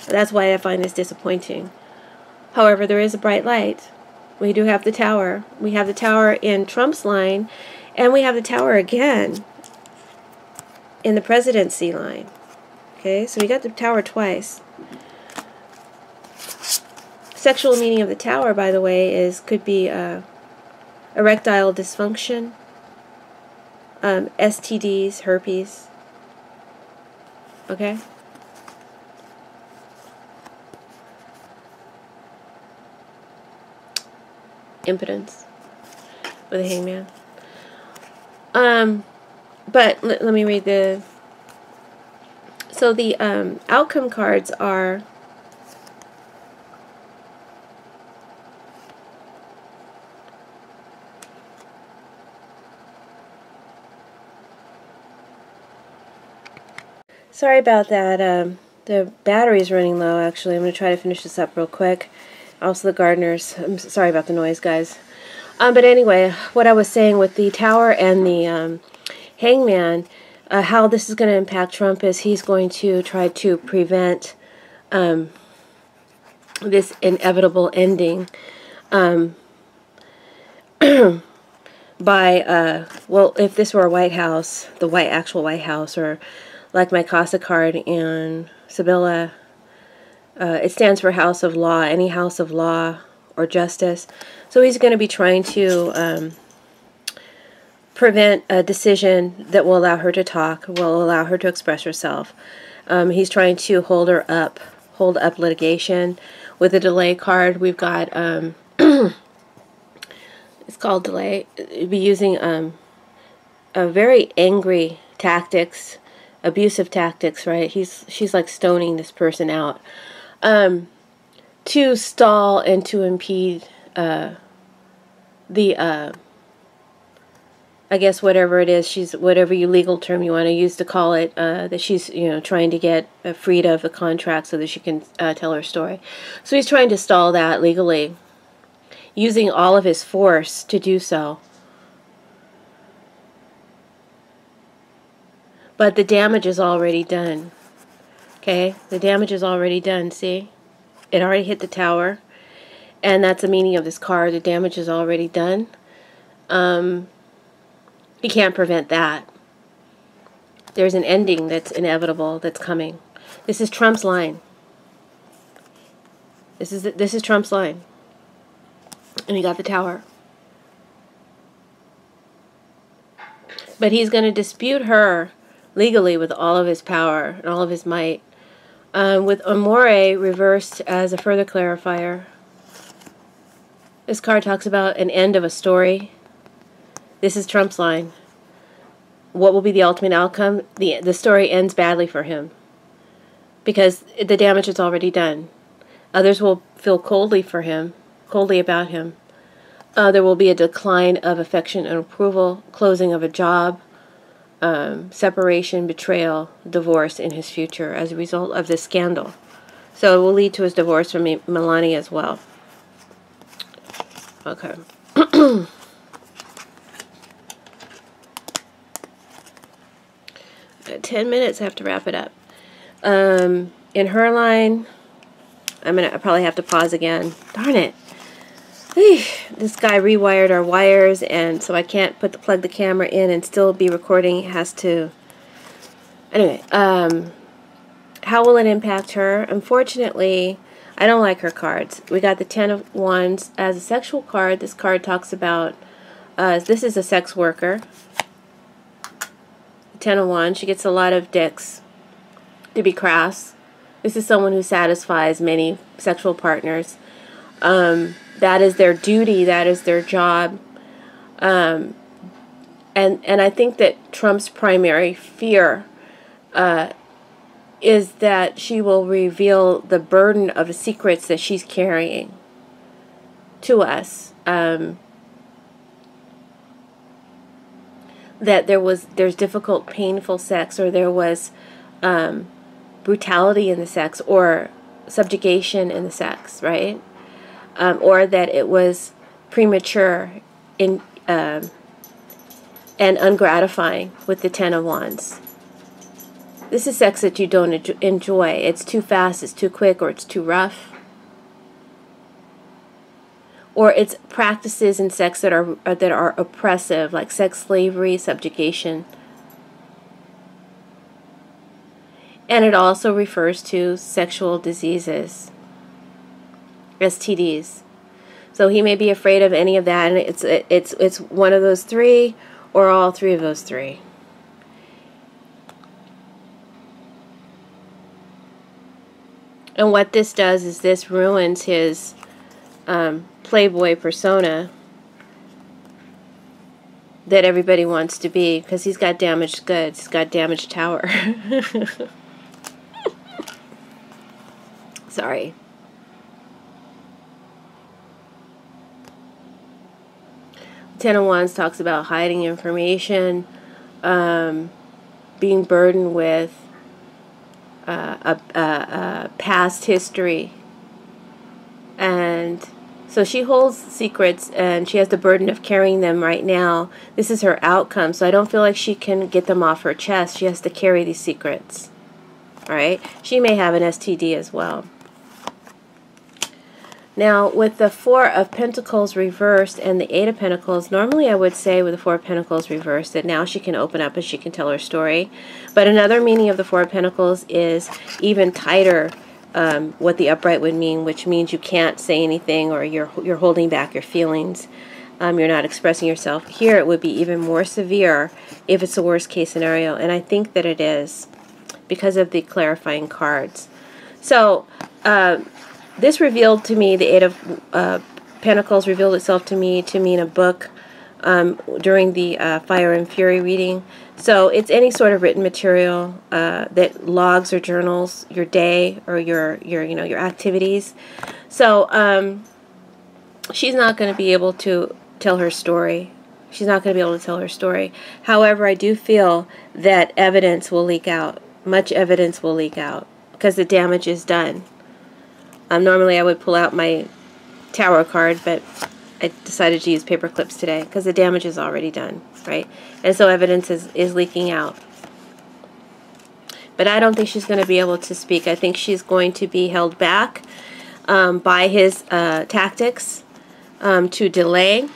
That's why I find this disappointing. However, there is a bright light. We do have the tower. We have the tower in Trump's line, and we have the tower again in the presidency line. Okay, so we got the tower twice. Sexual meaning of the tower, by the way, could be erectile dysfunction, STDs, herpes. Okay? Impotence with a hangman. But let me read the... So the outcome cards are... Sorry about that. The battery's running low, actually. I'm going to try to finish this up real quick. Also the gardeners. I'm sorry about the noise, guys. But anyway, what I was saying with the tower and the hangman, how this is going to impact Trump is he's going to try to prevent this inevitable ending by, well, if this were a White House, the actual White House, or like my Casa card and Sibylla, it stands for House of Law, any House of Law or Justice. So he's going to be trying to prevent a decision that will allow her to talk, will allow her to express herself. He's trying to hold up litigation. With the delay card, we've got, it's called delay. It'd be using a very angry tactics, abusive tactics, right? She's like stoning this person out to stall and to impede I guess whatever it is, whatever legal term you want to use to call it, that she's, trying to get freed of the contract so that she can tell her story. So he's trying to stall that legally, using all of his force to do so. But the damage is already done. Okay? The damage is already done, see? It already hit the tower. And that's the meaning of this card. The damage is already done. He can't prevent that. There's an ending that's inevitable, that's coming. This is Trump's line. This is Trump's line. And he got the tower. But he's going to dispute her legally with all of his power and all of his might. With Amore reversed as a further clarifier. This card talks about an end of a story. This is Trump's line. What will be the ultimate outcome? The story ends badly for him. Because the damage is already done. Others will feel coldly about him. There will be a decline of affection and approval, closing of a job, separation, betrayal, divorce in his future as a result of this scandal. So it will lead to his divorce from Melania as well. Okay. 10 minutes, I have to wrap it up. In her line, I probably have to pause again. Darn it. This guy rewired our wires, and so I can't plug the camera in and still be recording. It has to... Anyway, how will it impact her? Unfortunately, I don't like her cards. We got the Ten of Wands as a sexual card. This card talks about... this is a sex worker. Ten of Wands. She gets a lot of dicks, to be crass. This is someone who satisfies many sexual partners. That is their duty. That is their job. And I think that Trump's primary fear is that she will reveal the burden of the secrets that she's carrying to us. That there's difficult, painful sex, or there was brutality in the sex, or subjugation in the sex, right? Or that it was premature and ungratifying with the Ten of Wands. This is sex that you don't enjoy. It's too fast, it's too quick, or it's too rough. Or it's practices in sex that are oppressive, like sex slavery, subjugation. And it also refers to sexual diseases, STDs. So he may be afraid of any of that, and it's one of those three, or all three of those three. And what this does is this ruins his playboy persona that everybody wants to be, because he's got damaged goods. He's got damaged tower. Sorry. Ten of Wands talks about hiding information, being burdened with a past history. And so she holds secrets, and she has the burden of carrying them right now. This is her outcome, so I don't feel like she can get them off her chest. She has to carry these secrets. All right? She may have an STD as well. Now, with the Four of Pentacles reversed and the Eight of Pentacles, normally I would say with the Four of Pentacles reversed that now she can open up and she can tell her story. But another meaning of the Four of Pentacles is even tighter, what the upright would mean, which means you can't say anything, or you're holding back your feelings. You're not expressing yourself. Here it would be even more severe if it's a worst case scenario, and I think that it is because of the clarifying cards. So, this revealed to me, the Eight of Pentacles revealed itself to me to mean a book during the Fire and Fury reading. So it's any sort of written material that logs or journals your day or your activities. So she's not going to be able to tell her story. She's not going to be able to tell her story. However, I do feel that evidence will leak out. Much evidence will leak out because the damage is done. Normally I would pull out my tarot card, but I decided to use paper clips today because the damage is already done, right? And so evidence is leaking out. But I don't think she's going to be able to speak. I think she's going to be held back by his tactics to delay.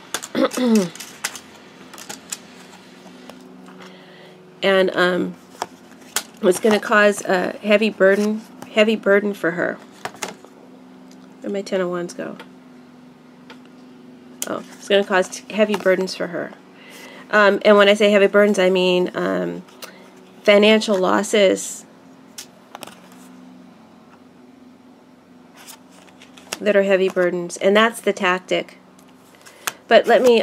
And it's going to cause a heavy burden for her. Where'd my Ten of Wands go? Oh, it's going to cause heavy burdens for her. And when I say heavy burdens, I mean financial losses that are heavy burdens. And that's the tactic. But let me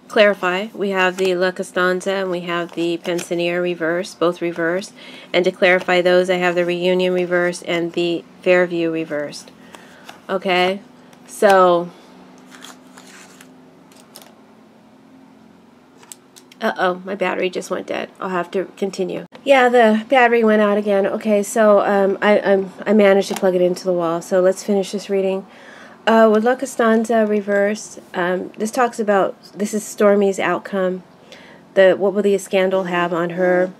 clarify. We have the La Costanza and we have the Pensionier reverse, both reversed. And to clarify those, I have the Reunion reversed and the Fairview reversed. Okay, so my battery just went dead. I'll have to continue. Yeah, the battery went out again. Okay, so I managed to plug it into the wall. So let's finish this reading. With La Costanza reversed, this talks about, this is Stormy's outcome. What will the scandal have on her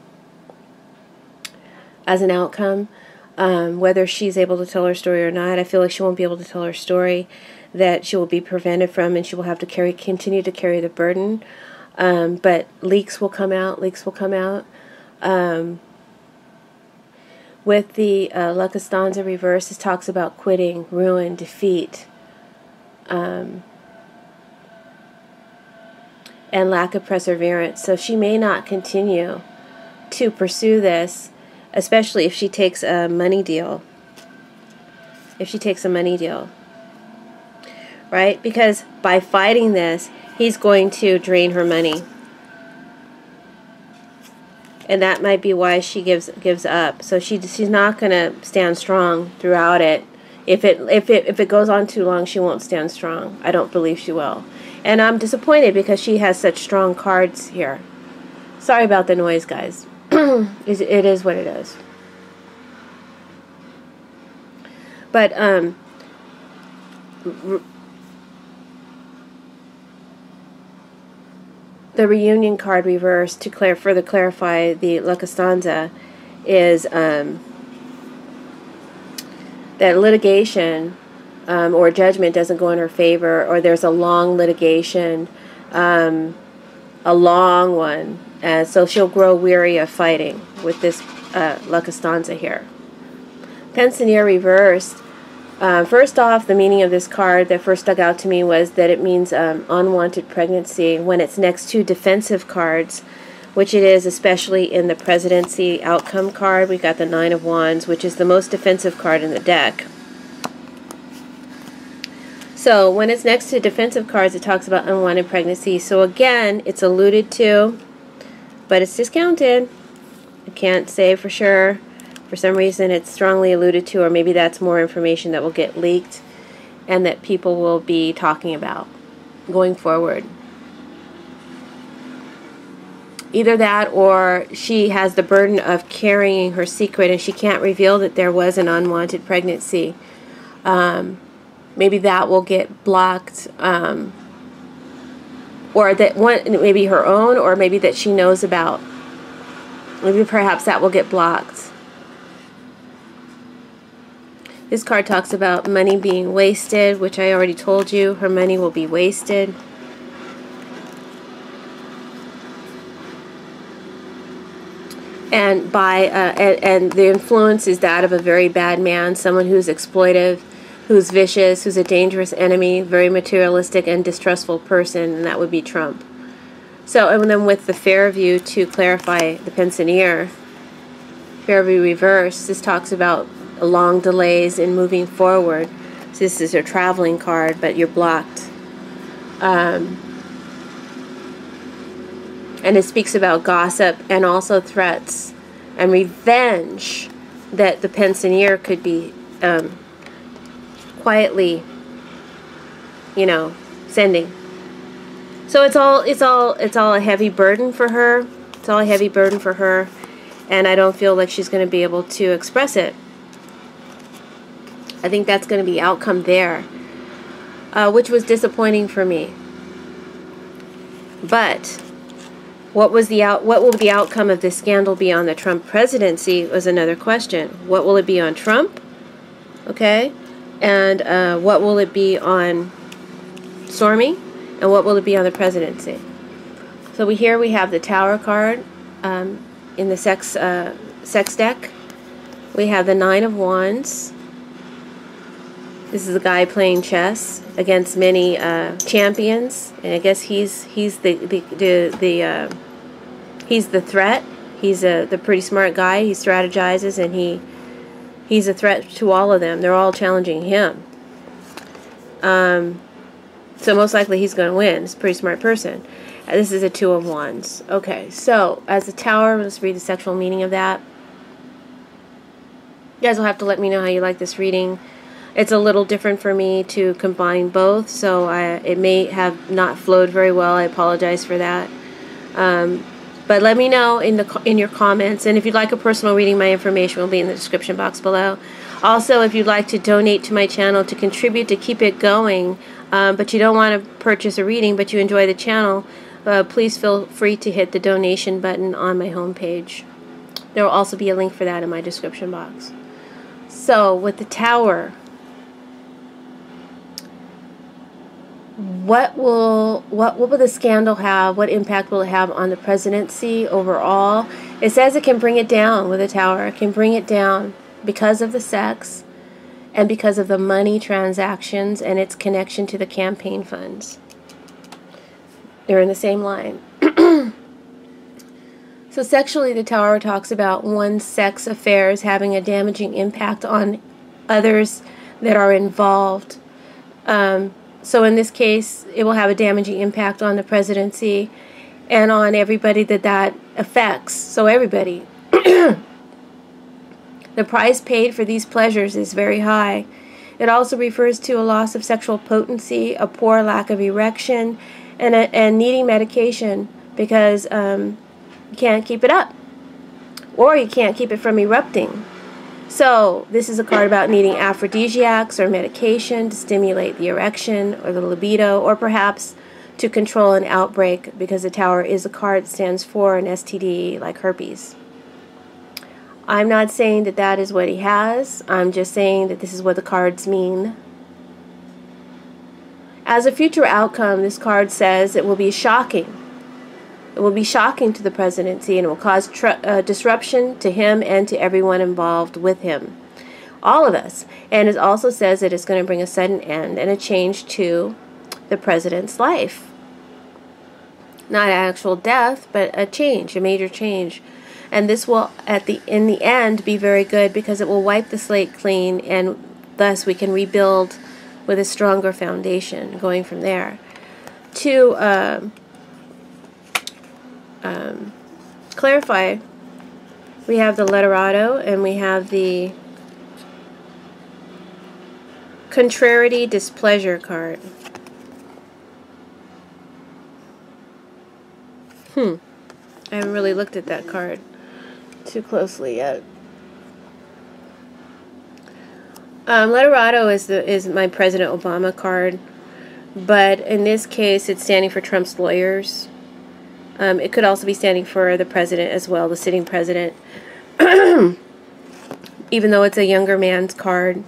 as an outcome? Whether she's able to tell her story or not. I feel like she won't be able to tell her story, that she will be prevented from, and she will have to continue to carry the burden. But leaks will come out. With the La Costanza reverse, it talks about quitting, ruin, defeat, and lack of perseverance. So she may not continue to pursue this, especially if she takes a money deal. Right? Because by fighting this, he's going to drain her money. And that might be why she gives up. So she's not going to stand strong throughout it. If it goes on too long, she won't stand strong. I don't believe she will. And I'm disappointed because she has such strong cards here. Sorry about the noise, guys. It is what it is. But the reunion card reversed to further clarify the La Costanza is that litigation or judgment doesn't go in her favor, or there's a long litigation, a long one, so she'll grow weary of fighting with this La Costanza here. Pensionier reversed. First off, the meaning of this card that first stuck out to me was that it means unwanted pregnancy when it's next to defensive cards, which it is, especially in the presidency outcome card. We got the Nine of Wands, which is the most defensive card in the deck. So when it's next to defensive cards, it talks about unwanted pregnancy. So again, it's alluded to, but it's discounted. I can't say for sure. For some reason, it's strongly alluded to, or maybe that's more information that will get leaked and that people will be talking about going forward. Either that, or she has the burden of carrying her secret and she can't reveal that there was an unwanted pregnancy. Maybe that will get blocked, or that one, maybe her own, or maybe that she knows about. Maybe perhaps that will get blocked. This card talks about money being wasted, which I already told you. Her money will be wasted. And and the influence is that of a very bad man, someone who's exploitive, who's vicious, who's a dangerous enemy, very materialistic and distrustful person, and that would be Trump. So, and then with the Fairview, to clarify the Pensionier, Fairview reverse, this talks about long delays in moving forward. So this is a traveling card, but you're blocked. And it speaks about gossip and also threats and revenge that the Pensionier could be quietly, sending. So it's all a heavy burden for her. It's all a heavy burden for her, and I don't feel like she's going to be able to express it. I think that's going to be outcome there, which was disappointing for me. But what will the outcome of this scandal be on the Trump presidency was another question. What will it be on Trump? Okay, and what will it be on Stormy, and what will it be on the presidency? So here we have the Tower card in the sex deck. We have the Nine of Wands. This is a guy playing chess against many champions, and I guess he's the threat. He's the pretty smart guy. He strategizes, and he's a threat to all of them. They're all challenging him. So most likely he's going to win. He's a pretty smart person. This is a Two of Wands. Okay, so as a Tower, let's read the sexual meaning of that. You guys will have to let me know how you like this reading. It's a little different for me to combine both, so it may have not flowed very well. I apologize for that. But let me know in your comments, and if you'd like a personal reading, my information will be in the description box below. Also, if you'd like to donate to my channel to contribute to keep it going, but you don't want to purchase a reading, but you enjoy the channel, please feel free to hit the donation button on my homepage. There will also be a link for that in my description box. So, with the Tower, what will the scandal have? What impact will it have on the presidency overall? It says it can bring it down with the Tower. It can bring it down because of the sex and because of the money transactions and its connection to the campaign funds. They're in the same line. So sexually, the Tower talks about one's sex affairs having a damaging impact on others that are involved. So in this case, it will have a damaging impact on the presidency and on everybody that affects. So everybody. The price paid for these pleasures is very high. It also refers to a loss of sexual potency, a poor lack of erection, and needing medication because you can't keep it up, or you can't keep it from erupting. So this is a card about needing aphrodisiacs or medication to stimulate the erection or the libido, or perhaps to control an outbreak, because the Tower is a card that stands for an STD like herpes. I'm not saying that that is what he has. I'm just saying that this is what the cards mean. As a future outcome, this card says it will be shocking. It will be shocking to the presidency, and it will cause disruption to him and to everyone involved with him. All of us. And it also says that it's going to bring a sudden end and a change to the president's life. Not an actual death, but a change, a major change. And this will, in the end, be very good because it will wipe the slate clean, and thus we can rebuild with a stronger foundation going from there. To clarify, we have the Letterado and we have the Contrariety Displeasure card. I haven't really looked at that card too closely yet. Letterado is my President Obama card, but in this case it's standing for Trump's lawyers. It could also be standing for the president as well, the sitting president. Even though it's a younger man's card,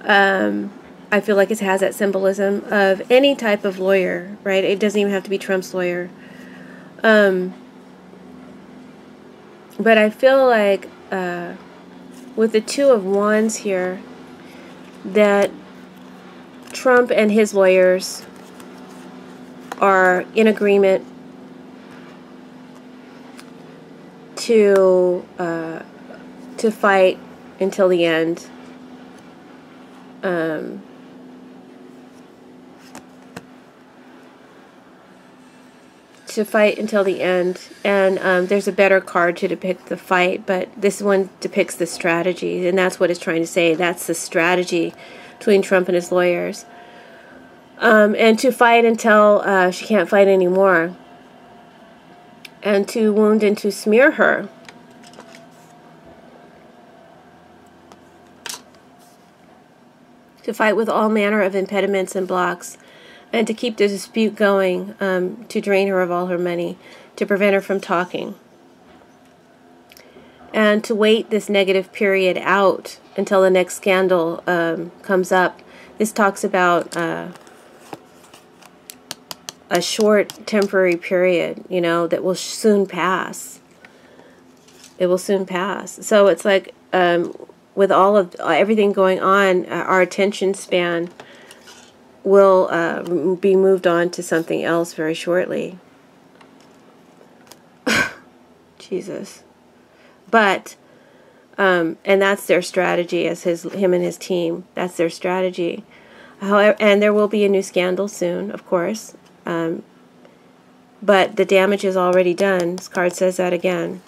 I feel like it has that symbolism of any type of lawyer, right? It doesn't even have to be Trump's lawyer. But I feel like with the Two of Wands here, that Trump and his lawyers are in agreement to fight until the end. To fight until the end, and there's a better card to depict the fight, but this one depicts the strategy, and that's what it's trying to say. That's the strategy between Trump and his lawyers, and to fight until she can't fight anymore, and to wound and to smear her. To fight with all manner of impediments and blocks, and to keep the dispute going, to drain her of all her money, to prevent her from talking, and to wait this negative period out until the next scandal comes up. This talks about a short temporary period, you know, that will soon pass. It will soon pass. So it's like with all of everything going on, our attention span will be moved on to something else very shortly. Jesus. But, and that's their strategy as him and his team. That's their strategy. However, and there will be a new scandal soon, of course. But the damage is already done. This card says that again.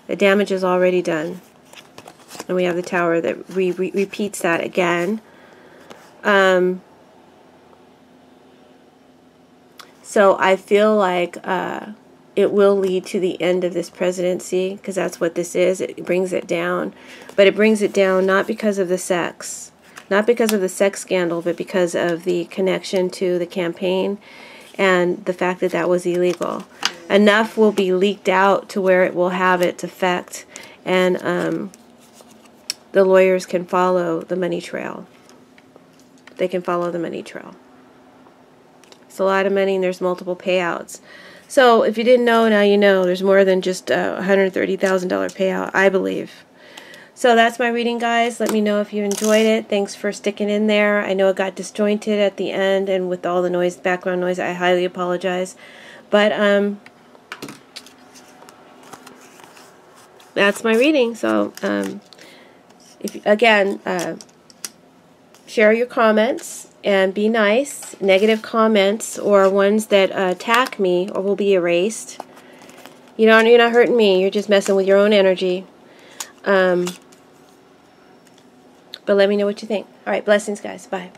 The damage is already done. And we have the Tower that repeats that again. So I feel like it will lead to the end of this presidency, because that's what this is. It brings it down. But it brings it down not because of the sex. Not because of the sex scandal, but because of the connection to the campaign and the fact that that was illegal. Enough will be leaked out to where it will have its effect, and the lawyers can follow the money trail. They can follow the money trail. It's a lot of money, and there's multiple payouts. So if you didn't know, now you know. There's more than just a $130,000 payout, I believe. So that's my reading, guys. Let me know if you enjoyed it. Thanks for sticking in there. I know it got disjointed at the end, and with all the noise, background noise, I highly apologize. But that's my reading. So if again, share your comments and be nice. Negative comments or ones that attack me or will be erased. You're not hurting me. You're just messing with your own energy. But let me know what you think. All right, blessings, guys. Bye.